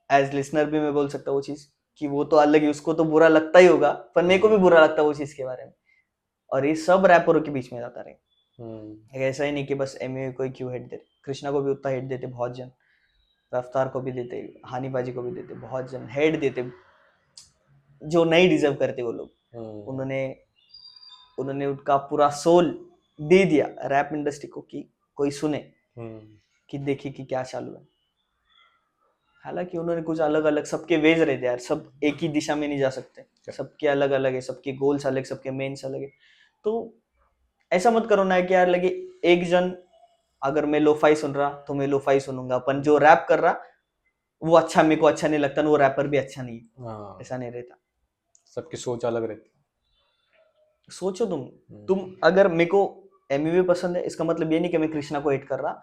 एज लिसनर भी मैं बोल सकता वो चीज कि वो तो अलग ही, उसको तो बुरा लगता ही होगा, पर मेरे को भी बुरा लगता वो चीज के बारे में। और ये सब रैपरों के बीच में जाता रहे, ऐसा ही नहीं कि बस एमयूए को क्यों हेट देते, कृष्णा को भी उतना हेट देते बहुत जन, रफ्तार को भी देते, हानी बाजी को भी देते, बहुत जन हेट देते जो नहीं डिजर्व करते वो लोग। उन्होंने उनका पूरा सोल दे दिया रैप इंडस्ट्री को कि कोई सुने, कि देखे कि क्या चालू है। हालांकि उन्होंने कुछ अलग अलग, सबके वेज रहते यार, सब एक ही दिशा में नहीं जा सकते, सबके अलग अलग है, सबके गोल्स अलग, सबके मेन्स अलग है। तो ऐसा मत करो ना कि यार लगे एक जन, अगर मैं लोफाई सुन रहा तो मैं लोफाई सुनूंगा, अपन जो रैप कर रहा वो अच्छा मेरे को अच्छा नहीं लगता ना, वो रैपर भी अच्छा नहीं है, ऐसा नहीं रहता। सबकी सोच अलग रहती। सोचो तुम अगर मेरे को एमयूए पसंद है, इसका मतलब ये नहीं कि मैं कृष्णा को हेट कर रहा,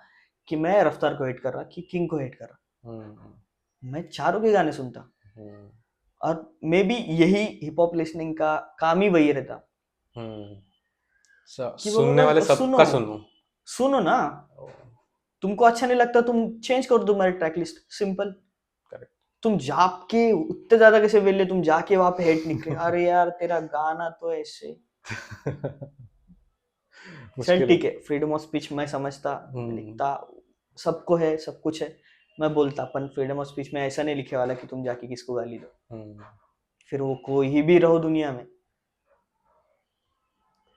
कि मैं रफ्तार को हेट कर रहा, कि किंग को हेट कर रहा। मैं चारों के गाने सुनता, और मे बी यही हिप हॉप लिसनिंग का काम ही वही रहता कि सुनने वाले सबका सुनो ना, तुमको अच्छा नहीं लगता तुम चेंज कर दो तुम्हारी ट्रैक लिस्ट, सिंपल। तुम जाके उतने ज्यादा कैसे वेले, तुम जाके वहां पे हेट निकले, अरे यार तेरा गाना तो ऐसे। चल ठीक है, फ्रीडम ऑफ स्पीच मैं समझता, लिखता, सबको है, सब कुछ है, मैं बोलता, अपन फ्रीडम ऑफ स्पीच में ऐसा नहीं लिखे वाला कि तुम जाके किसको गाली दो, फिर वो कोई भी रहो दुनिया में,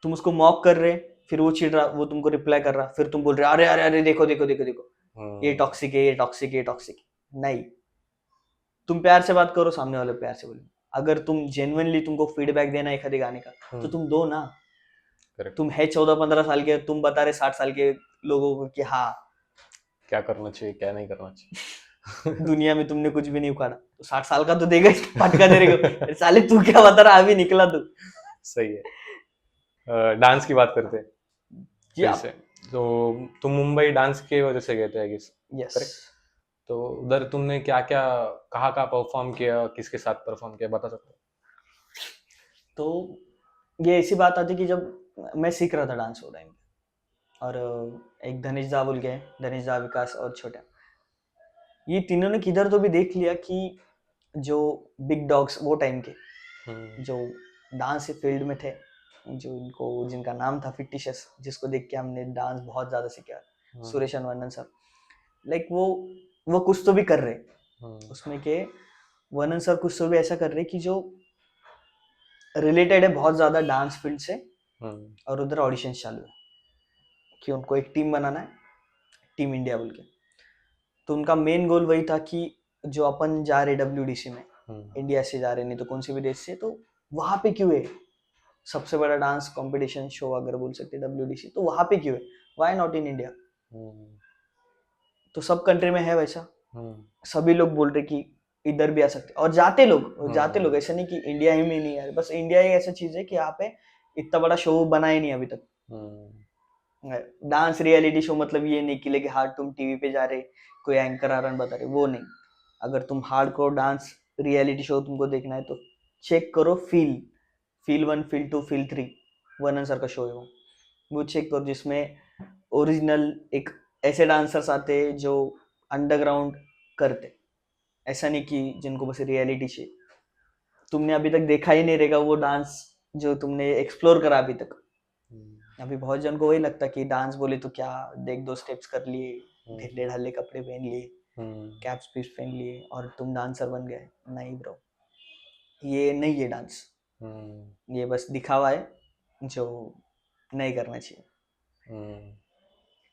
तुम उसको मॉक कर रहे फिर वो चिढ़ रहा, वो तुमको रिप्लाई कर रहा, फिर तुम बोल रहे अरे अरे अरे देखो देखो देखो देखो ये टॉक्सिक है, ये टॉक्सिक है, ये टॉक्सिक है। नहीं, तुम प्यार से बात करो, सामने वाले प्यार से बोलो। अगर तुम जेन्युइनली तुमको फीडबैक देना है एखादी गाने का तो तुम दो ना। करेक्ट। तुम है 14-15 साल के, तुम बता रहे 60 साल के लोगों को कि हाँ क्या करना चाहिए क्या नहीं करना चाहिए। दुनिया में तुमने कुछ भी नहीं उखाड़ा, तो 60 साल का तो देगा ही, फटका देगा को साले तू क्या बता रहा, अभी निकला तू। सही है। डांस की बात करते हैं जी फिर आप। से। तो तुम मुंबई डांस के वजह से गए थे आई गेस, यस। करेक्ट? तो उधर तुमने क्या क्या कहाँ कहाँ परफॉर्म किया, किसके साथ परफॉर्म किया, बता सकते हो? तो ये ऐसी बात आती कि जब मैं सीख रहा था डांस वो टाइम पे, और एक धनेश दा बोल के हैं, धनेश दा, विकास और छोटा, ये तीनों ने किधर तो भी देख लिया कि जो बिग डॉग्स वो टाइम के जो डांस फील्ड में थे, जो इनको जिनका नाम था फिटिशस, जिसको देख के हमने डांस बहुत ज्यादा सीखा, सुरेश वर्णन सर, लाइक वो कुछ तो भी कर रहे उसमें के, वर्णन सर कुछ तो भी ऐसा कर रहे कि जो रिलेटेड है बहुत ज्यादा डांस फील्ड से, और उधर ऑडिशन चालू है कि उनको एक टीम बनाना है, टीम इंडिया बोल के। तो उनका मेन गोल वही था कि जो अपन जा रहे WDC में, इंडिया से जा रहे, नहीं तो कौन सी भी देश से, तो वहां पे क्यों है सबसे बड़ा डांस कंपटीशन शो अगर बोल सकते WDC, तो वहां पे क्यों है, व्हाई नॉट इन इंडिया? तो सब कंट्री में है वैसा, सभी लोग बोल रहे कि इधर भी आ सकते, और जाते लोग ऐसा नहीं कि इंडिया ही में नहीं आ रहे, बस इंडिया ही ऐसा चीज है कि यहाँ पे इतना बड़ा शो बना ही नहीं अभी तक। डांस रियलिटी शो मतलब ये नहीं कि लेके हाँ तुम टीवी पे जा रहे, कोई एंकर आ रहा है बता रहे, वो नहीं। अगर तुम हार्डकोर डांस रियलिटी शो तुमको देखना है तो चेक करो फील 1, फील 2, फील 3, वर्णन सर का शो है वो चेक करो, जिसमें ओरिजिनल एक ऐसे डांसर्स आते हैं जो अंडरग्राउंड करते, ऐसा नहीं कि जिनको बस रियलिटी चाहिए। तुमने अभी तक देखा ही नहीं रहेगा वो डांस जो तुमने एक्सप्लोर करा अभी तक। अभी बहुत जन को वही लगता कि डांस बोले तो क्या, देख 2 स्टेप्स कर लिए, ढीले ढाले कपड़े पहन लिए, कैप्स पीस पहन लिए और तुम डांसर बन गए। नहीं ब्रो, ये नहीं है डांस, ये बस दिखावा है जो नहीं करना चाहिए।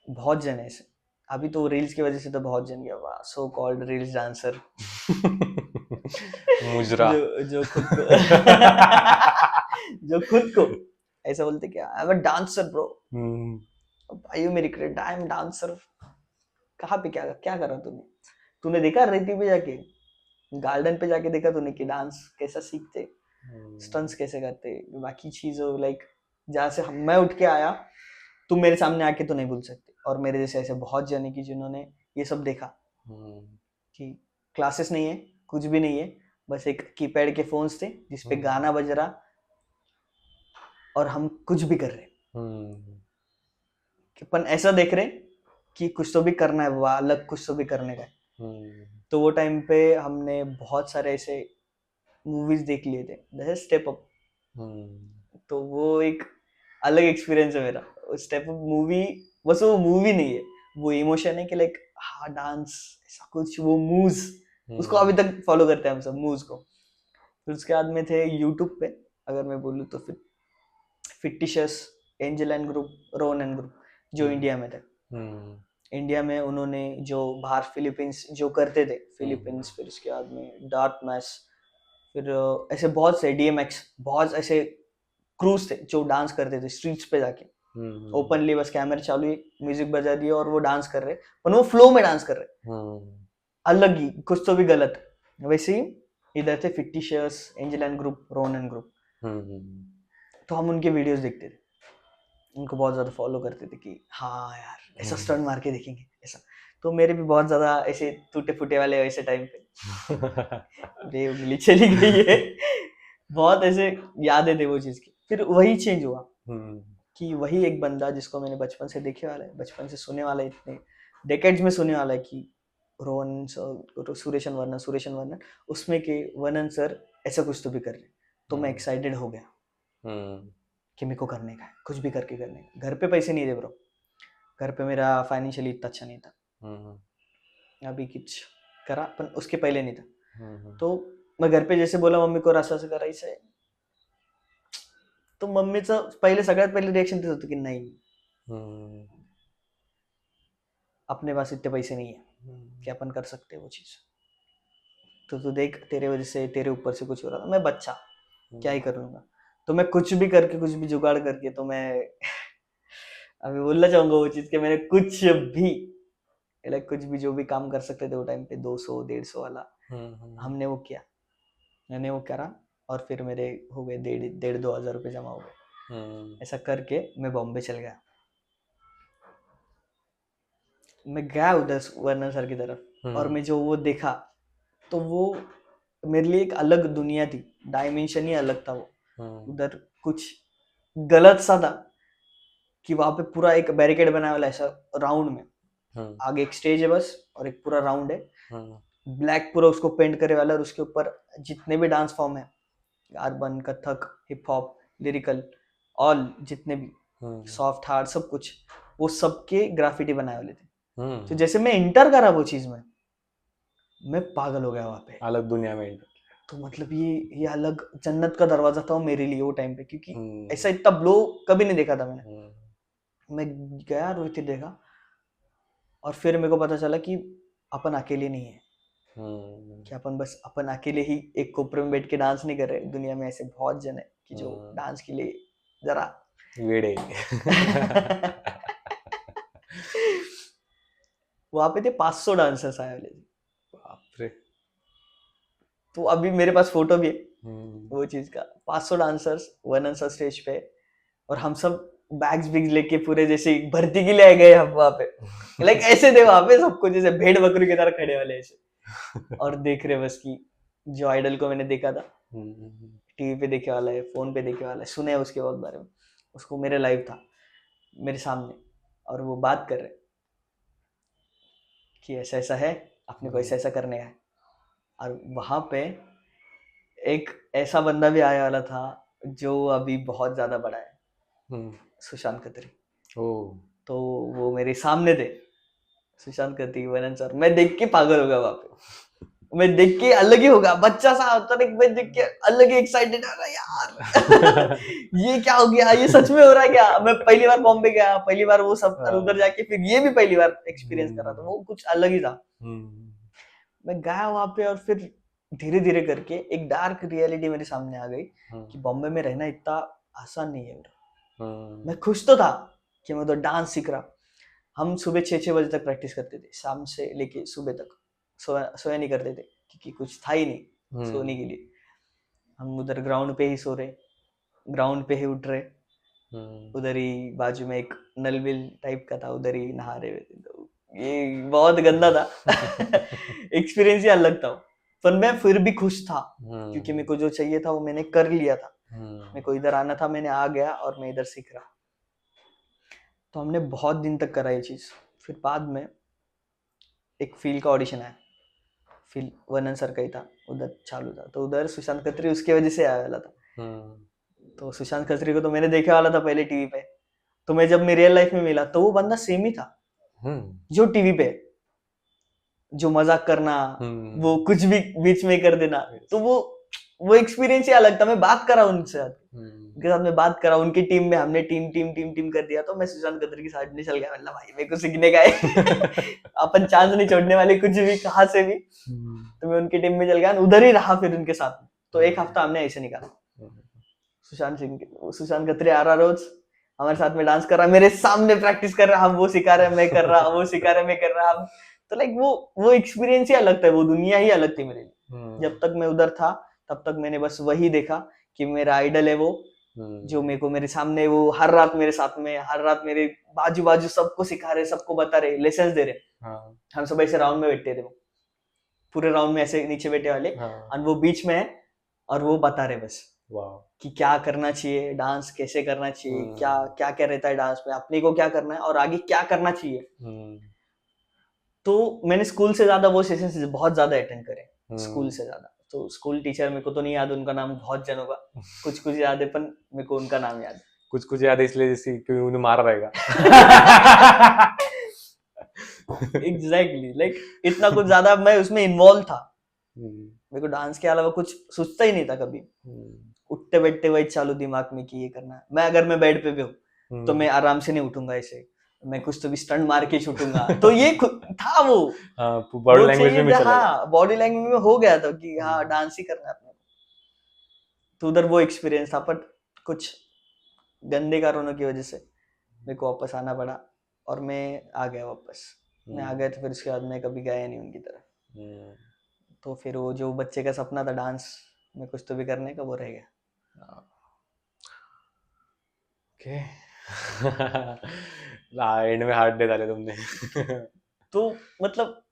बहुत जन है ऐसे, अभी तो रील्स की वजह से तो बहुत जन गया, वाह सो कॉल्ड रील्स डांसर। मुजरा। जो खुद को जो खुद को ऐसा बोलते क्या, I am a dancer bro, भाई मेरी क्रेडिट, आई एम डांसर। कहाँ पे क्या क्या करा तूने देखा रेती पे जाके, गार्डन पे जाके देखा तूने कि डांस कैसा सीखते, स्टंट्स कैसे करते, बाकी चीजों लाइक जहाँ से मैं उठ के आया, तुम मेरे सामने आके तो नहीं भूल सकते। और मेरे जैसे ऐसे बहुत जने की जिन्होंने ये सब देखा कि क्लासेस नहीं है, कुछ भी नहीं है, बस एक कीपैड के फोन्स थे जिसपे गाना बज रहा और हम कुछ भी कर रहे, अपन ऐसा देख रहे कि कुछ तो भी करना है, वो अलग कुछ तो भी करने का है। तो वो टाइम पे हमने बहुत सारे ऐसे मूवीज देख लिए थे, जैसे स्टेप अप, तो वो एक अलग एक्सपीरियंस है मेरा। स्टेप अप मूवी बस वो मूवी नहीं है, वो इमोशन है कि लाइक हाँ डांस ऐसा कुछ, वो मूव्स उसको अभी तक फॉलो करते हैं हम सब मूव्स को। फिर उसके बाद में थे यूट्यूब पे, अगर मैं बोलूँ तो फिर फिटिशस, angel and group, Ron and group, जो इंडिया में थे। इंडिया में उन्होंने जो बाहर फिलीपींस जो करते थे, फिलीपींस, फिर उसके बाद में डार्क मैस, फिर ऐसे बहुत से DMX, बहुत ऐसे क्रूज थे जो डांस करते थे स्ट्रीट्स पे जाके, ओपनली बस कैमरा चालू है, म्यूजिक बजा दिया और वो डांस कर रहे, पर वो फ्लो में डांस कर रहे, अलग ही कुछ तो भी गलत। वैसे ही इधर थे फिटिशियस, angel and group, Ron and group, तो हम उनके वीडियोस देखते थे, उनको बहुत ज्यादा फॉलो करते थे कि हाँ यार ऐसा स्टंट मार के देखेंगे ऐसा। तो मेरे भी बहुत ज्यादा ऐसे टूटे फूटे वाले वैसे टाइम पे उंगली चली गई है, बहुत ऐसे यादें थे वो चीज की। फिर वही चेंज हुआ कि वही एक बंदा जिसको मैंने बचपन से देखे वाला है, बचपन से सुने वाला है, इतने डेकेड्स में सुने वाला है कि रोहन सर, सुरेशन वर्णन, उसमें के वर्णन सर ऐसा कुछ तो भी कर रहे, तो मैं एक्साइटेड हो गया कि मेरे को करने का है, कुछ भी करके करने का। घर पे पैसे नहीं थे ब्रो, घर पे मेरा फाइनेंशियली इतना अच्छा नहीं था, अभी कुछ करा पर उसके पहले नहीं था। तो मैं घर पे जैसे बोला मम्मी को रास्ता से करा इसे, तो मम्मीचं पहिले सगळ्यात पहिले रिएक्शन तेच होतं की नाही, अपने पास इतने पैसे नहीं है कि अपन कर सकते वो चीज, तो तू देख तेरे वजह से तेरे ऊपर से कुछ हो रहा था, मैं बच्चा क्या ही कर लूंगा, तो मैं कुछ भी करके कुछ भी जुगाड़ करके तो मैं अभी बोलना चाहूंगा वो चीज कि मैंने कुछ भी लाइक कुछ भी जो भी काम कर सकते थे वो टाइम पे 200-150 वाला हमने वो किया, मैंने वो करा और फिर मेरे हो गए 1,500-2,000 रुपये जमा हो गए। ऐसा करके मैं बॉम्बे चल गया, मैं गया उधर वर्णन सर की तरफ और मैं जो वो देखा तो वो मेरे लिए एक अलग दुनिया थी, डायमेंशन ही अलग था वो। उधर कुछ गलत सा था कि वहां पे पूरा एक बैरिकेड बनाया वाला ऐसा राउंड में, आगे एक स्टेज है बस और एक पूरा राउंड है, ब्लैक पूरा उसको पेंट करे वाला, और उसके ऊपर जितने भी डांस फॉर्म है, urban, Kathak, hip hop, lyrical, all जितने भी सॉफ्ट हार्ड सब कुछ, वो सबके ग्राफिटी बनाए वाले थे। तो जैसे मैं इंटर करा वो चीज में, मैं पागल हो गया वहां पे, अलग दुनिया में। तो मतलब ये अलग जन्नत का दरवाजा था वो मेरे लिए वो टाइम पे, क्योंकि ऐसा इतना ब्लो कभी नहीं देखा था मैंने। मैं गया रोहित देखा और फिर मेरे को पता चला कि अपन अकेले नहीं है, कि अपन बस अपन अकेले ही एक कोपरे में बैठ के डांस नहीं कर रहे, दुनिया में ऐसे बहुत जन है कि जो डांस के लिए जरा वेड़े वहां पे थे 500 डांसर्स आए वाले थे। बाप रे। तो अभी मेरे पास फोटो भी है वो चीज का, 500 डांसर्स वन आंसर स्टेज पे, और हम सब बैग्स बिग्स लेके पूरे जैसे भर्ती के लिए आ गए हम वहां पे लाइक ऐसे थे वहां पे सबको जैसे भेड़ बकरी की तरह खड़े वाले ऐसे और देख रहे बस की जो आइडल को मैंने देखा था टीवी पे देखे वाला है, फोन पे देखे वाला है, सुने उसके बहुत बारे में, उसको मेरे लाइव था मेरे सामने और वो बात कर रहे कि ऐसा ऐसा है, अपने को ऐसा ऐसा करने का है। और वहां पे एक ऐसा बंदा भी आया वाला था जो अभी बहुत ज्यादा बड़ा है, सुशांत खत्री। तो वो मेरे सामने थे, सुशांत खत्री, वनन सर, मैं देख के पागल हो गया वहां पे, मैं देख के अलग ही होगा, बच्चा सा होता है, मैं देख के अलग ही एक्साइटेड आ रहा यार ये क्या हो गया, ये सच में हो रहा है क्या। मैं पहली बार बॉम्बे गया, पहली बार वो सब, और उधर जाके फिर ये भी पहली बार एक्सपीरियंस कर रहा था, वो कुछ अलग ही था। मैं गया वहां पे और फिर धीरे धीरे करके एक डार्क रियलिटी मेरे सामने आ गई कि बॉम्बे में रहना इतना आसान नहीं है मेरा। मैं खुश तो था कि मैं तो डांस सीख रहा, हम सुबह 6-6 बजे तक प्रैक्टिस करते थे, शाम से लेके सुबह तक, सोया नहीं करते थे क्योंकि कुछ था ही नहीं सोने के लिए। हम उधर ग्राउंड पे ही सो रहे, ग्राउंड पे ही उठ रहे, उधर ही बाजू में एक नल बिल टाइप का था, उधर ही नहा रहे थे। तो ये बहुत गंदा था एक्सपीरियंस ही अलग था, पर मैं फिर भी खुश था क्योंकि मेरे को जो चाहिए था वो मैंने कर लिया था। मेरे को इधर आना था, मैंने आ गया और मैं इधर सीख रहा। तो हमने बहुत दिन तक करा ये चीज। फिर बाद में एक फील का ऑडिशन आया, फील वर्णन सर का ही था, उधर चालू था, तो उधर सुशांत खत्री उसके वजह से आया वाला था। तो सुशांत खत्री को तो मैंने देखा वाला था पहले टीवी पे, तो मैं जब मैं रियल लाइफ में मिला तो वो बंदा सेम ही था जो टीवी पे, जो मजाक करना, वो कुछ भी बीच में कर देना, तो वो एक्सपीरियंस ही अलग था। मैं बात करा उनसे, उनके साथ में बात करा, उनकी टीम में हमने टीम कर दिया, तो मैं सुशांत खत्री की साइड में चल गया, मतलब भाई मेरे को सीखने का है अपन चांस नहीं छोड़ने वाले कुछ भी कहाँ से भी। तो मैं उनकी टीम में चल गया, उधर ही रहा फिर उनके साथ में। तो एक हफ्ता हमने ऐसे निकाला, सुशांत खत्री आ रहा रोज हमारे साथ में डांस कर रहा, मेरे सामने प्रैक्टिस कर रहा, हम वो सिखा रहे मैं कर रहा, वो सिखा रहे मैं कर रहा। हम तो लाइक वो एक्सपीरियंस ही अलग था, वो दुनिया ही अलग थी मेरे लिए। जब तक मैं उधर था तब तक मैंने बस वही देखा कि मेरा आइडल है वो, जो मेरे को मेरे सामने, वो हर रात मेरे साथ में, हर रात मेरे बाजू बाजू सबको सिखा रहे, सबको बता रहे, लेसन दे रहे। हम सब ऐसे राउंड में बैठते थे, पूरे राउंड में ऐसे नीचे बैठे वाले, और वो बीच में है और वो बता रहे बस कि क्या करना चाहिए, डांस कैसे करना चाहिए, क्या क्या क्या रहता है डांस में, अपने को क्या करना है और आगे क्या करना चाहिए। तो मैंने स्कूल से ज्यादा वो सेशंस बहुत ज्यादा अटेंड करे, स्कूल से ज्यादा। तो स्कूल टीचर मेरे को तो नहीं याद उनका नाम, बहुत जनों का कुछ याद है, पर मेरे को उनका नाम याद है। कुछ याद है इसलिए जैसे कि उन्हें मारा रहेगा एग्जैक्टली, लाइक इतना कुछ ज्यादा मैं उसमें इन्वॉल्व था, मेरे को डांस के अलावा कुछ सोचता ही नहीं था कभी। उठते बैठते वही चालू दिमाग में कि ये करना है। मैं बेड पे भी हूँ तो मैं आराम से नहीं उठूंगा ऐसे, मैं कुछ तो भी स्टंट मार के छूटूंगा। तो ये था वो बॉडी लैंग्वेज चाहिए में था, चला गया। हाँ बॉडी लैंग्वेज में हो गया था कि हाँ डांस ही करना है अपने को। तो उधर वो एक्सपीरियंस था, बट कुछ गंदे कारणों की वजह से मेरे को वापस आना पड़ा और मैं आ गया वापस। मैं आ गया तो फिर उसके बाद मैं कभी गया नहीं उनकी तरफ। तो फिर वो जो बच्चे का सपना था डांस में कुछ तो भी करने का, वो रह गया। ओके। एंड में हार्ड डे डाले तुमने। तो मतलब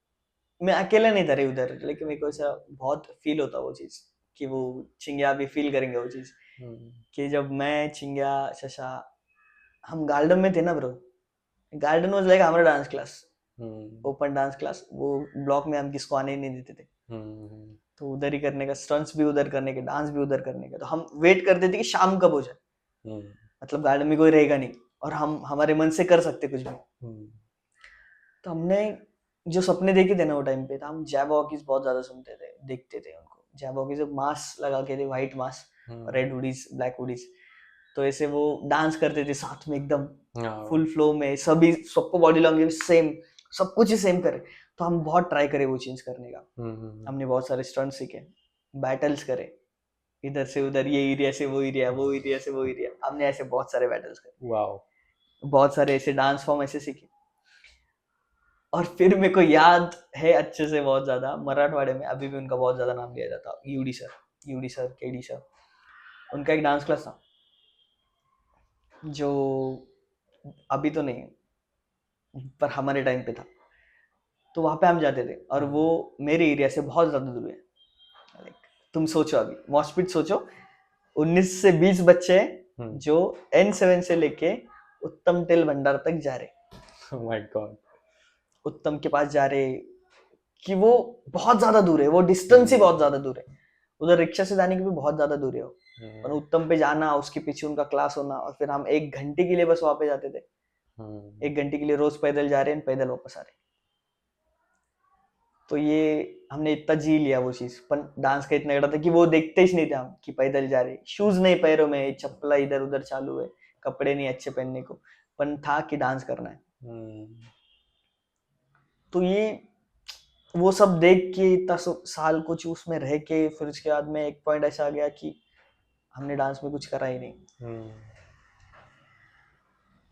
मैं अकेला नहीं था रे उधर, लेकिन मेरे को ऐसा बहुत फील होता वो चीज कि वो चिंग्या भी फील करेंगे वो चीज कि जब मैं चिंग्या शशा हम गार्डन में थे ना ब्रो। गार्डन वाज लाइक हमारा dance class, open dance class. वो ब्लॉक में हम किसको आने ही नहीं देते थे, तो उधर ही करने का, स्टंट्स भी उधर करने के, डांस भी उधर करने का। तो हम वेट करते थे कि शाम कब हो जाए, मतलब गार्डन में कोई रहेगा नहीं और हम हमारे मन से कर सकते कुछ भी। तो हमने जो सपने देखे थे ना वो टाइम पे था, हम जैबॉकीज बहुत ज्यादा सुनते थे, देखते थे उनको। जैबॉकीज मास्क लगा के थे, white mask, red hoodies, black hoodies. तो ऐसे वो डांस करते थे साथ में एकदम फुल फ्लो में, सभी सबको बॉडी लैंग्वेज सेम, सब कुछ ही सेम करे। तो हम बहुत ट्राई करे वो चेंज करने का। हमने बहुत सारे स्टंट सीखे, बैटल्स करे, इधर से उधर, ये एरिया से वो एरिया, वो एरिया से वो एरिया। हमने ऐसे बहुत सारे बैटल्स करे, वाओ। बहुत सारे ऐसे डांस फॉर्म ऐसे सीखे। और फिर मेरे को याद है अच्छे से बहुत ज्यादा, मराठवाड़े में अभी भी उनका बहुत ज्यादा नाम लिया जाता, यूडी सर, केडी सर। उनका एक डांस क्लास था जो अभी तो नहीं पर हमारे टाइम पे था। तो वहां पे हम जाते थे और वो मेरे एरिया से बहुत ज्यादा दूर है। तुम सोचो, अभी मॉस्पिट सोचो, 19 से 20 बच्चे हैं जो N7 से लेके उत्तम टिल भंडार तक जा रहे। Oh my God. उत्तम के पास जा रहे कि वो बहुत ज्यादा दूर है, वो डिस्टेंस ही बहुत ज्यादा दूर है। उधर रिक्शा से जाने की भी बहुत ज्यादा दूर है वो, पर उत्तम पे जाना, उसके पीछे उनका क्लास होना, और फिर हम 1 घंटे के लिए बस वहां पे जाते थे। 1 घंटे के लिए रोज पैदल जा रहे हैं, पैदल वापस आ रहे हैं। तो ये हमने इतना जी लिया वो चीज। पर डांस का इतना था कि वो देखते ही नहीं थे हम कि पैदल जा रहे, शूज नहीं पैरों में, चप्पला इधर उधर चालू है, कपड़े नहीं अच्छे पहनने को, पर था कि डांस करना है। तो ये वो सब देख के इतना साल कुछ उसमें रह के, फिर उसके बाद में एक पॉइंट ऐसा आ गया कि हमने डांस में कुछ करा ही नहीं।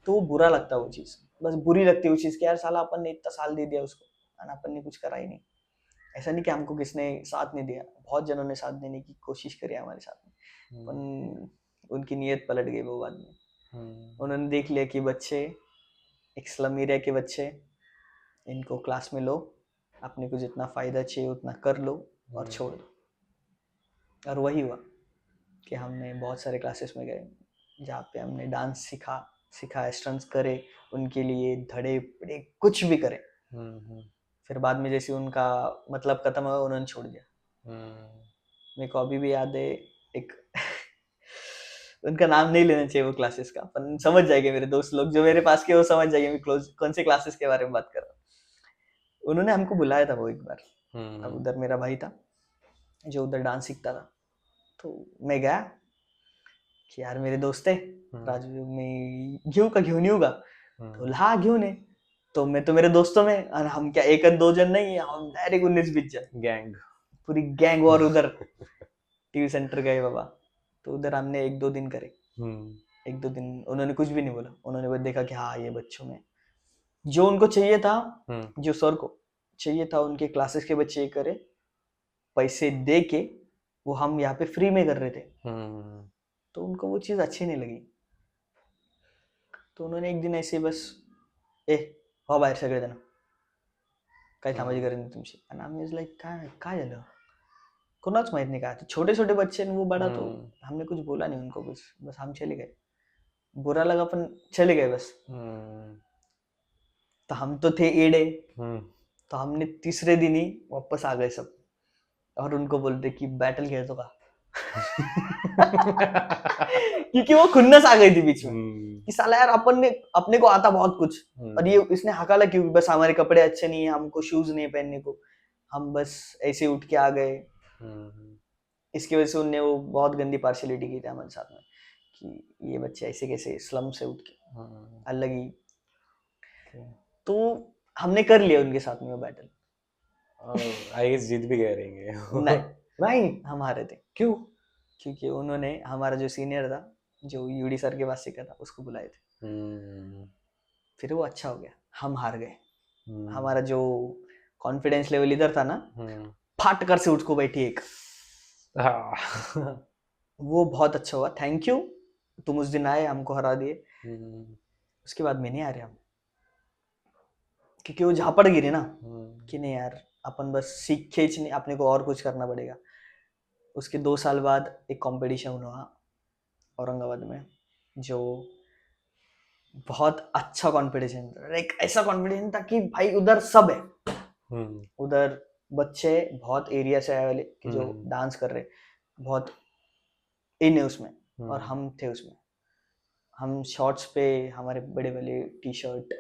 तो वो बुरा लगता वो चीज, बस बुरी लगती वो चीज कि यार साला अपन ने इतना साल दे दिया उसको और अपन ने कुछ करा ही नहीं। ऐसा नहीं कि हमको किसने साथ नहीं दिया, बहुत जनों ने साथ देने की कोशिश करी हमारे साथ में, पर उनकी नीयत पलट गई वो बाद में। उन्होंने देख लिया कि बच्चे, एक स्लम एरिया के बच्चे, इनको क्लास में लो, अपने को जितना फायदा चाहिए उतना कर लो और छोड़ दो। और वही हुआ कि हमने बहुत सारे क्लासेस में गए जहाँ पे हमने डांस सीखा, स्टंट्स करे, उनके लिए धड़े पड़े कुछ भी करे। फिर बाद में जैसे उनका मतलब खत्म हुआ, उन्होंने छोड़ दिया। मेरे को अभी भी याद है एक उनका नाम नहीं लेना चाहिए वो क्लासेस का, पर समझ जाएंगे मेरे दोस्त लोग जो मेरे पास के, वो समझ जाएंगे मैं कौन से क्लासेस के बारे में बात कर रहा हूँ। उन्होंने हमको बुलाया था वो एक बार। अब उधर मेरा भाई था जो उधर डांस सीखता था, तो मैं गया कि यार मेरे दोस्त है राजू, मैं घेऊन होगा, तो हाँ घेऊन है। तो मैं तो मेरे दोस्तों में, और हम क्या 1-2 जन नहीं है, हम डायरेक्ट 19-20 जन, गैंग, पूरी गैंग। और उधर टीवी सेंटर गए बाबा, तो उधर हमने 1-2 दिन करे। 1-2 दिन उन्होंने कुछ भी नहीं बोला, उन्होंने बस देखा कि हाँ ये बच्चों में जो उनको चाहिए था, जो सर को चाहिए था उनके क्लासेस के बच्चे ये करे, पैसे दे के वो हम यहाँ पे फ्री में कर रहे थे। तो उनको वो चीज अच्छी नहीं लगी। तो उन्होंने एक दिन ऐसे बस हो बाहेर सगळेजण, काय थांबायची गरज नाही तुमची। आणि आम्ही इज लाइक काय झालं, कोणाच माहित नहीं, क्या छोटे छोटे बच्चे वो बड़ा। तो हमने कुछ बोला नहीं उनको कुछ, बस हम चले गए। बुरा लगा अपन चले गए बस। तो हम तो थे एड़े, तो हमने तीसरे दिन ही वापस आ गए सब, और उनको बोलते कि बैटल खेलतो का क्योंकि वो खुन्नस आ गई थी बीच में कि साला यार अपन ने, अपने को आता बहुत कुछ, और ये इसने हकाला क्यों, बस हमारे कपड़े अच्छे नहीं है, हमको शूज नहीं पहनने को, हम बस ऐसे उठ के आ गए। इसकी वजह से उनने वो बहुत गंदी पार्शलिटी की थी हमारे साथ में कि ये बच्चे ऐसे कैसे स्लम से उठ के अलग ही। तो हमने कर लिया उनके साथ में वो बैटल। आई गेस जीत भी गए रहेंगे। नहीं, नहीं, हम हारे थे क्यों? क्योंकि उन्होंने हमारा जो सीनियर था, जो यूडी सर के पास सीखा था, उसको बुलाए थे। फिर वो अच्छा हो गया, हम हार गए। हमारा जो कॉन्फिडेंस लेवल इधर था ना, फाट कर से उठ को बैठी एक, वो बहुत अच्छा हुआ। थैंक यू, तुम उस दिन आए, हमको हरा दिए। उसके बाद में नहीं आ रहे हम, क्योंकि वो झापड़ गिरे ना कि नहीं यार, अपन बस सीख खींच नहीं, अपने को और कुछ करना पड़ेगा। उसके 2 साल बाद एक कंपटीशन हुआ औरंगाबाद में, जो बहुत अच्छा कंपटीशन था। एक ऐसा कंपटीशन था कि भाई उधर सब है, उधर बच्चे बहुत एरिया से आए वाले कि जो डांस कर रहे, बहुत इन है उसमें, और हम थे उसमें। हम शॉर्ट्स पे हमारे बड़े बड़े टी शर्ट,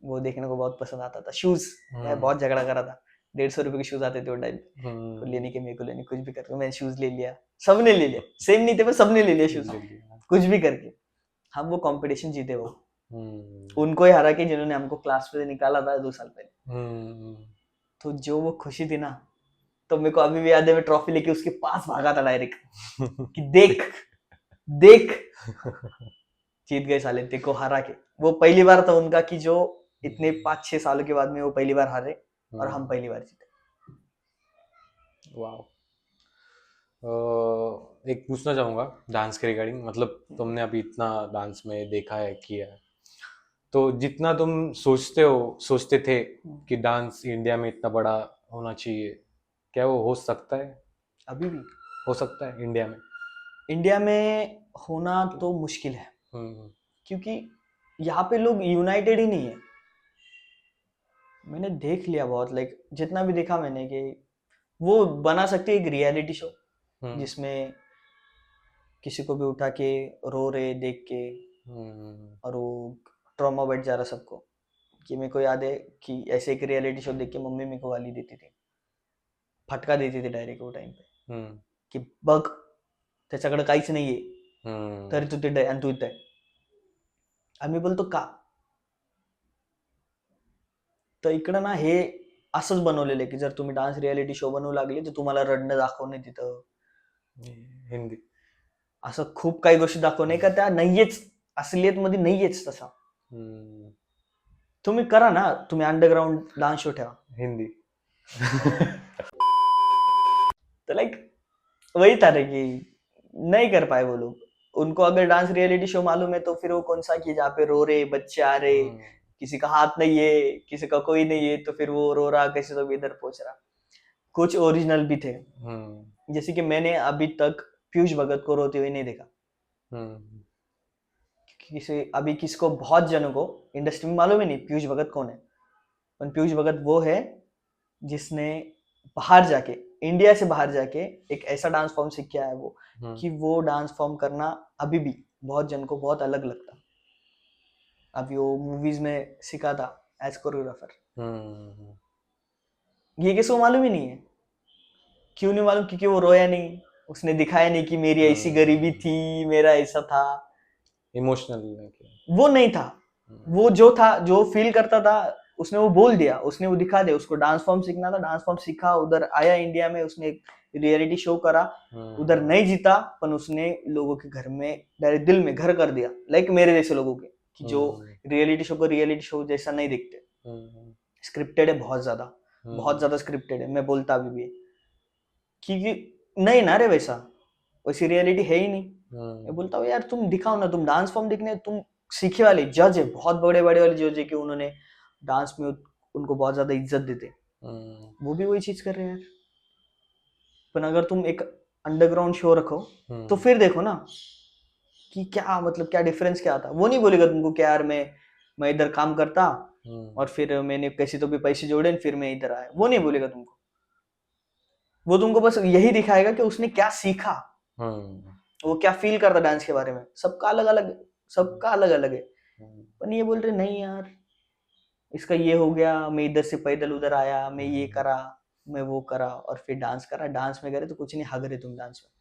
वो देखने को बहुत पसंद आता था। शूज, मैं बहुत झगड़ा करा था। 150 रुपए के शूज आते थे वो टाइम पे, तो लेने के, मेरे को लेने, कुछ भी करके मैंने शूज ले लिया। सबने ले लिया, सेम नहीं थे पर सबने ले लिया शूज, कुछ भी करके। हम वो कंपटीशन जीते, वो उनको ही हरा के जिन्होंने हमको क्लास में निकाला था 2 साल पहले। तो जो वो खुशी थी ना, तो मेरे को अभी भी याद है, मैं ट्रॉफी लेके उसके पास भागा था डायरेक्ट कि देख देख, जीत गए साले, तेरे को हरा के। वो पहली बार था उनका कि जो इतने 5-6 सालों के बाद में वो पहली बार हारे और हम पहली बार जीते। वाह। एक पूछना चाहूँगा डांस के रिगार्डिंग, मतलब तुमने अभी इतना डांस में देखा है, किया है, तो जितना तुम सोचते थे कि डांस इंडिया में इतना बड़ा होना चाहिए, क्या वो हो सकता है? अभी भी हो सकता है इंडिया में? इंडिया में होना तो मुश्किल है, क्योंकि यहाँ पे लोग यूनाइटेड ही नहीं है। मैंने देख लिया बहुत, लाइक जितना भी देखा मैंने, कि वो बना सकती है एक रियलिटी शो जिसमें किसी को भी उठा के रो रहे देख के, और वो ट्रॉमा बैठ जा रहा सबको। कि मेरे को याद है कि ऐसे एक रियलिटी शो देख के मम्मी मेरे को गाली देती थी, फटका देती थी डायरेक्ट वो टाइम पे, की बघ त्याच्याकडे काहीच नाहीये तरी तू तिथे आणि तू इथे. आम्ही बोलतो का, तर इकडं ना हे असंच बनवलेलं आहे की जर तुम्ही डान्स रियालिटी शो बनवू लागले तर तुम्हाला रडणं दाखवणे तिथं, हिंदी असं खूप काही गोष्टी दाखवणे का त्या नाहीयेच, असलियत मध्ये नाहीयेच तसा. तुम्ही करा ना, तुम्ही अंडरग्राउंड डान्स शो ठेवा हिंदी. तो लाइक वही था ना कि नहीं कर पाए वो लोग. उनको अगर डांस रियलिटी शो मालूम है तो फिर वो कौन सा कि जहाँ पे रो रहे बच्चे आ रहे, किसी का हाथ नहीं है, किसी का कोई नहीं है, तो फिर वो रो रहा कैसे तो इधर पहुंच रहा. कुछ ओरिजिनल भी थे, जैसे कि मैंने अभी तक पीयूष भगत को रोते हुए नहीं देखा. किसी अभी किसको बहुत जनों को इंडस्ट्री में मालूम ही नहीं पीयूष भगत कौन है. पर पीयूष भगत वो है जिसने बाहर जाके, इंडिया से बाहर जाके एक ऐसा डांस फॉर्म सीख के आया वो, कि वो डांस फॉर्म करना अभी भी बहुत जन को बहुत अलग लगता. अभी वो मूवीज में सीखा था एज कोरियोग्राफर. ये किसी को मालूम ही नहीं है. क्यों नहीं मालूम? क्योंकि वो रोया नहीं, उसने दिखाया नहीं कि मेरी ऐसी गरीबी थी, मेरा ऐसा था. इमोशनल वो नहीं था. वो जो था, जो फील करता था, उसने वो बोल दिया, उसने वो दिखा दिया. उसको डांस फॉर्म सीखना था, डांस फॉर्म सीखा, उधर आया इंडिया में, उसने एक रियलिटी शो करा. उधर नहीं जीता, पर उसने लोगों के घर में डायरेक्ट दिल में घर कर दिया. लाइक मेरे जैसे लोगों के, कि जो रियलिटी शो को रियलिटी शो जैसा नहीं दिखते. स्क्रिप्टेड है बहुत ज्यादा स्क्रिप्टेड है. मैं बोलता अभी भी क्योंकि नहीं ना रे, वैसी रियलिटी है ही नहीं. मैं बोलता हूँ यार तुम दिखाओ ना, तुम डांस फॉर्म दिखने, तुम सीखे वाले जज है, बहुत बड़े बड़े वाले जज है कि उन्होंने डांस में उनको बहुत ज्यादा इज्जत देते, वो भी वही चीज कर रहे हैं यार. पर अगर तुम एक अंडरग्राउंड शो रखो तो फिर देखो ना कि क्या मतलब, क्या डिफरेंस क्या आता. वो नहीं बोलेगा तुमको कि यार मैं इधर काम करता और फिर मैंने कैसे तो भी पैसे जोड़े फिर मैं इधर आया. वो नहीं बोलेगा तुमको. वो तुमको बस यही दिखाएगा कि उसने क्या सीखा, वो क्या फील करता डांस के बारे में. सबका अलग अलग है. पर ये बोल रहे नहीं यार, इसका ये हो गया, मैं इधर से पैदल उधर आया, मैं ये करा. मैं वो करा और फिर डांस करा, डांस में करे तो कुछ नहीं, हग रहे तुम डांस में।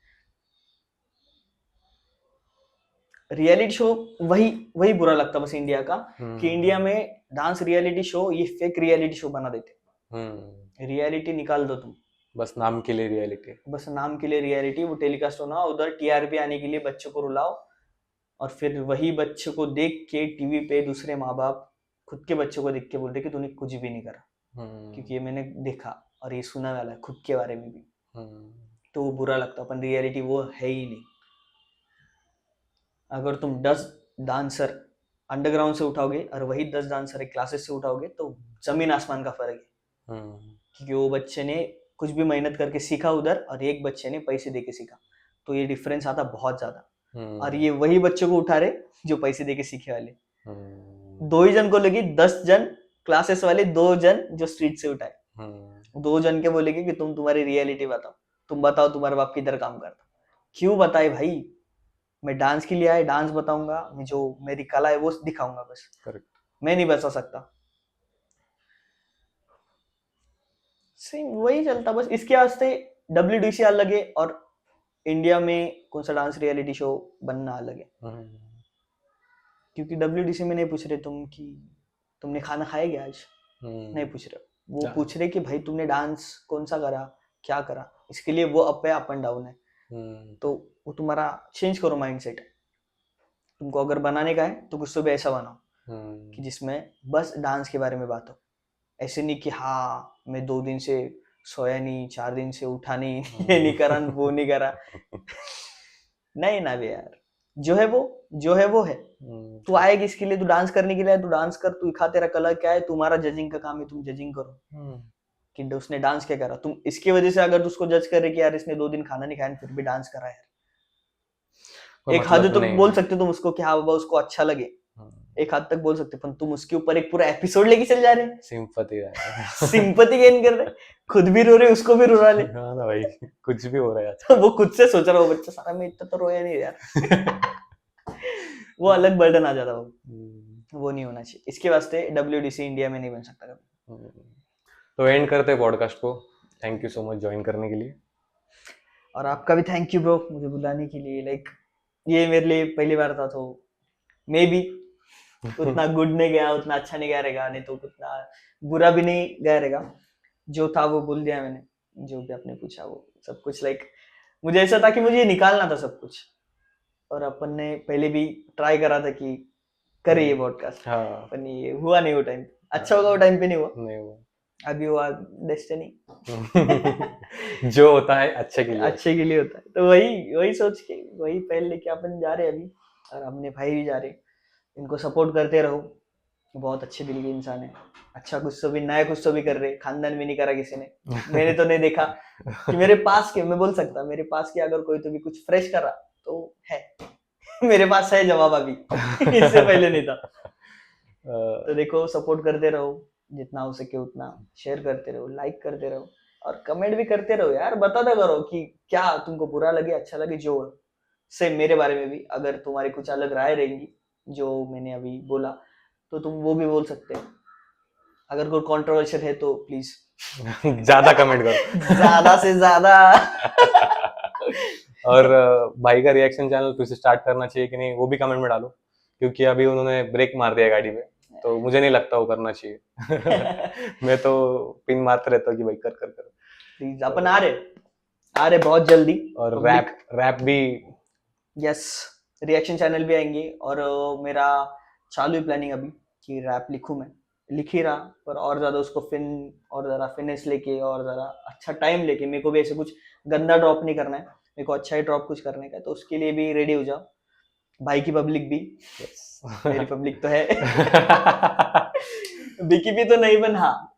रियलिटी शो वही वही बुरा लगता बस इंडिया का, कि इंडिया में डांस रियलिटी शो ये फेक रियलिटी शो बना देते। रियलिटी निकाल दो तुम, बस नाम के लिए रियलिटी। बस नाम के लिए रियलिटी, वो टेलीकास्ट होना, उधर टीआरपी आने के लिए बच्चों को रुलाओ, और फिर वही बच्चों को देख के टीवी पे दूसरे माँ बाप खुद के बच्चों को देख के बोलते कि तूने कुछ भी नहीं करा, क्योंकि ये मैंने देखा और ये सुना वाला है खुद के बारे में भी, तो वो बुरा लगता। अपन रियलिटी वो है ही नहीं। अगर तुम 10 डांसर अंडरग्राउंड से उठाओगे और वही 10 डांसर एक क्लासेस से उठाओगे तो जमीन आसमान का फर्क है, क्योंकि वो बच्चे ने कुछ भी मेहनत करके सीखा उधर और एक बच्चे ने पैसे दे के सीखा, तो ये डिफरेंस आता बहुत ज्यादा। और ये वही बच्चों को उठा रहे जो पैसे दे के सीखे वाले, 2 ही जन को लगी, 10 जन क्लासेस वाले, 2 जन जो स्ट्रीट से उठाए, 2 जन के बोलेगे कि तुम तुम्हारी रियलिटी बताओ, तुम बताओ तुम्हारे बाप किधर काम करता। क्यों बताए भाई, मैं डांस के लिए आया, डांस बताऊंगा, मैं जो मेरी कला है वो दिखाऊंगा बस। करेक्ट। मैं नहीं बता सकता, सेम वही चलता बस। इसके वास्ते WDC अलग है और इंडिया में कौन सा डांस रियलिटी शो बनना अलग है, क्योंकि WDC में नहीं पूछ रहे तुम कि तुमने खाना खाया क्या आज, नहीं पूछ रहे, वो पूछ रहे कि भाई तुमने डांस कौन सा करा, क्या करा, इसके लिए वो अप है, अप एंड डाउन है। तो वो तुम्हारा चेंज करो माइंडसेट। तुमको अगर बनाने का है तो कुछ तो भी ऐसा बनाओ कि जिसमें बस डांस के बारे में बात हो, ऐसे नहीं कि हाँ मैं 2 दिन से सोया नहीं, 4 दिन से उठा नहीं, ये नहीं करा, वो नहीं करा। नहीं ना बे यार, जो है वो है। तू आएगी इसके लिए, तू डांस करने के लिए, तू डांस कर, तू दिखा तेरा कलर क्या है, तुम्हारा जजिंग का काम है, तुम जजिंग करो कि उसने डांस क्या करा। तुम इसकी वजह से अगर उसको जज करे कि यार इसने 2 दिन खाना नहीं खाया फिर भी डांस करा यार, एक हद तक बोल सकते हो तुम उसको कि हाँ बाबा उसको अच्छा लगे, एक हद तक बोल सकते, पर तुम उसके ऊपर एक पूरा एपिसोड लेके चल जा रहे हैं, सिंपैथी गेन कर रहे, खुद भी रो रहे, उसको भी रुला ले। हाँ ना भाई, कुछ भी हो रहा है तो वो खुद से सोच रहा हो बच्चा, सारा मैं इतना तो रोया नहीं यार। वो अलग बर्डन आ जाता, वो नहीं होना चाहिए। इसके वास्ते WDC इंडिया में नहीं बन सकता कभी। तो एंड करते हैं पॉडकास्ट को। Thank you so much join करने के लिए, और आपका भी थैंक यू ब्रो मुझे बुलाने के लिए। लाइक ये मेरे लिए पहली बार था, तो मे बी उतना गुड नहीं गया, उतना अच्छा नहीं गया रहेगा, नहीं तो उतना बुरा भी नहीं गया रहेगा। जो था वो बोल दिया मैंने, जो भी आपने पूछा वो सब कुछ। लाइक मुझे ऐसा था कि मुझे ये निकालना था सब कुछ, और अपन ने पहले भी ट्राई करा था कि करे ये पॉडकास्ट, पर ये हुआ नहीं वो टाइम। अच्छा होगा वो टाइम पे नहीं हुआ, अभी हुआ डेस्टिनी। जो होता है अच्छे के लिए होता है, तो वही सोच के वही पहल लेके अपन जा रहे अभी, और अपने भाई भी जा रहे, इनको सपोर्ट करते रहो। बहुत अच्छे दिल के इंसान है, अच्छा कुछ तो भी नया कुछ तो भी कर रहे, खानदान में नहीं करा किसी ने, मैंने तो नहीं देखा कि मेरे पास के, मैं बोल सकता मेरे पास के अगर कोई तो भी कुछ फ्रेश कर रहा तो है। मेरे पास है जवाब अभी, इससे पहले नहीं था। तो देखो सपोर्ट करते रहो, जितना हो सके उतना शेयर करते रहो, लाइक करते रहो, और कमेंट भी करते रहो यार, बताता करो कि क्या तुमको बुरा लगे अच्छा लगे, जो सेम मेरे बारे में भी अगर तुम्हारी कुछ अलग राय रहेगी जो मैंने अभी बोला तो तुम वो भी बोल सकते हो। अगर कोई कंट्रोवर्शियल है तो प्लीज ज्यादा कमेंट करो, ज्यादा से ज्यादा। और भाई का रिएक्शन चैनल फिर से स्टार्ट करना चाहिए कि नहीं वो भी कमेंट में डालो, क्योंकि अभी उन्होंने ब्रेक मार दिया गाड़ी में, तो मुझे नहीं लगता वो करना चाहिए। मैं तो पिन मारते रहता हूँ कि भाई कर प्लीज। अपन आ रहे बहुत जल्दी, और रैप भी, यस रिएक्शन चैनल भी आएंगे, और मेरा चालू है प्लानिंग अभी कि रैप लिखूं, मैं लिख ही रहा, पर और ज्यादा उसको और जरा फिनिश लेके और जरा अच्छा टाइम लेके, मेरे को भी ऐसे कुछ गंदा ड्रॉप नहीं करना है, मेरे को अच्छा ही ड्रॉप कुछ करने का है, तो उसके लिए भी रेडी हो जाओ। भाई की पब्लिक भी, मेरी पब्लिक तो है। बिकी भी तो नहीं बन, हाँ।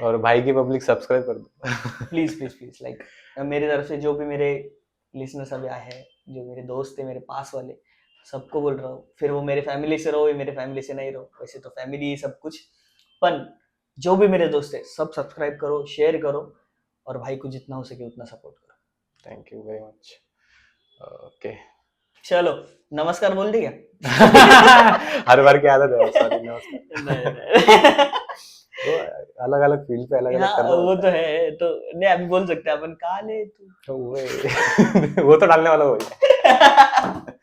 और भाई की पब्लिक सब्सक्राइब कर दो प्लीज प्लीज प्लीज। लाइक मेरी तरफ से जो भी मेरे लिसनर्स अभी आए हैं, जो मेरे दोस्त है मेरे पास वाले, सबको बोल रहा हूँ, फिर वो मेरे फैमिली से रहो या मेरे फैमिली से नहीं रहो, वैसे तो फैमिली ही सब कुछ, पर जो भी मेरे दोस्त है सब सब्सक्राइब करो, शेयर करो, और भाई को जितना हो सके उतना सपोर्ट करो। Thank you very much. Okay चलो नमस्कार बोल दी क्या? हर बार की आदत है, सॉरी नमस्कार। नहीं। तो अलग अलग फील्ड पे अलग अलग हाँ करना वो होता तो है, तो नहीं अभी बोल सकते हैं अपन, काले तू है। तो वो वो तो डालने वाला वही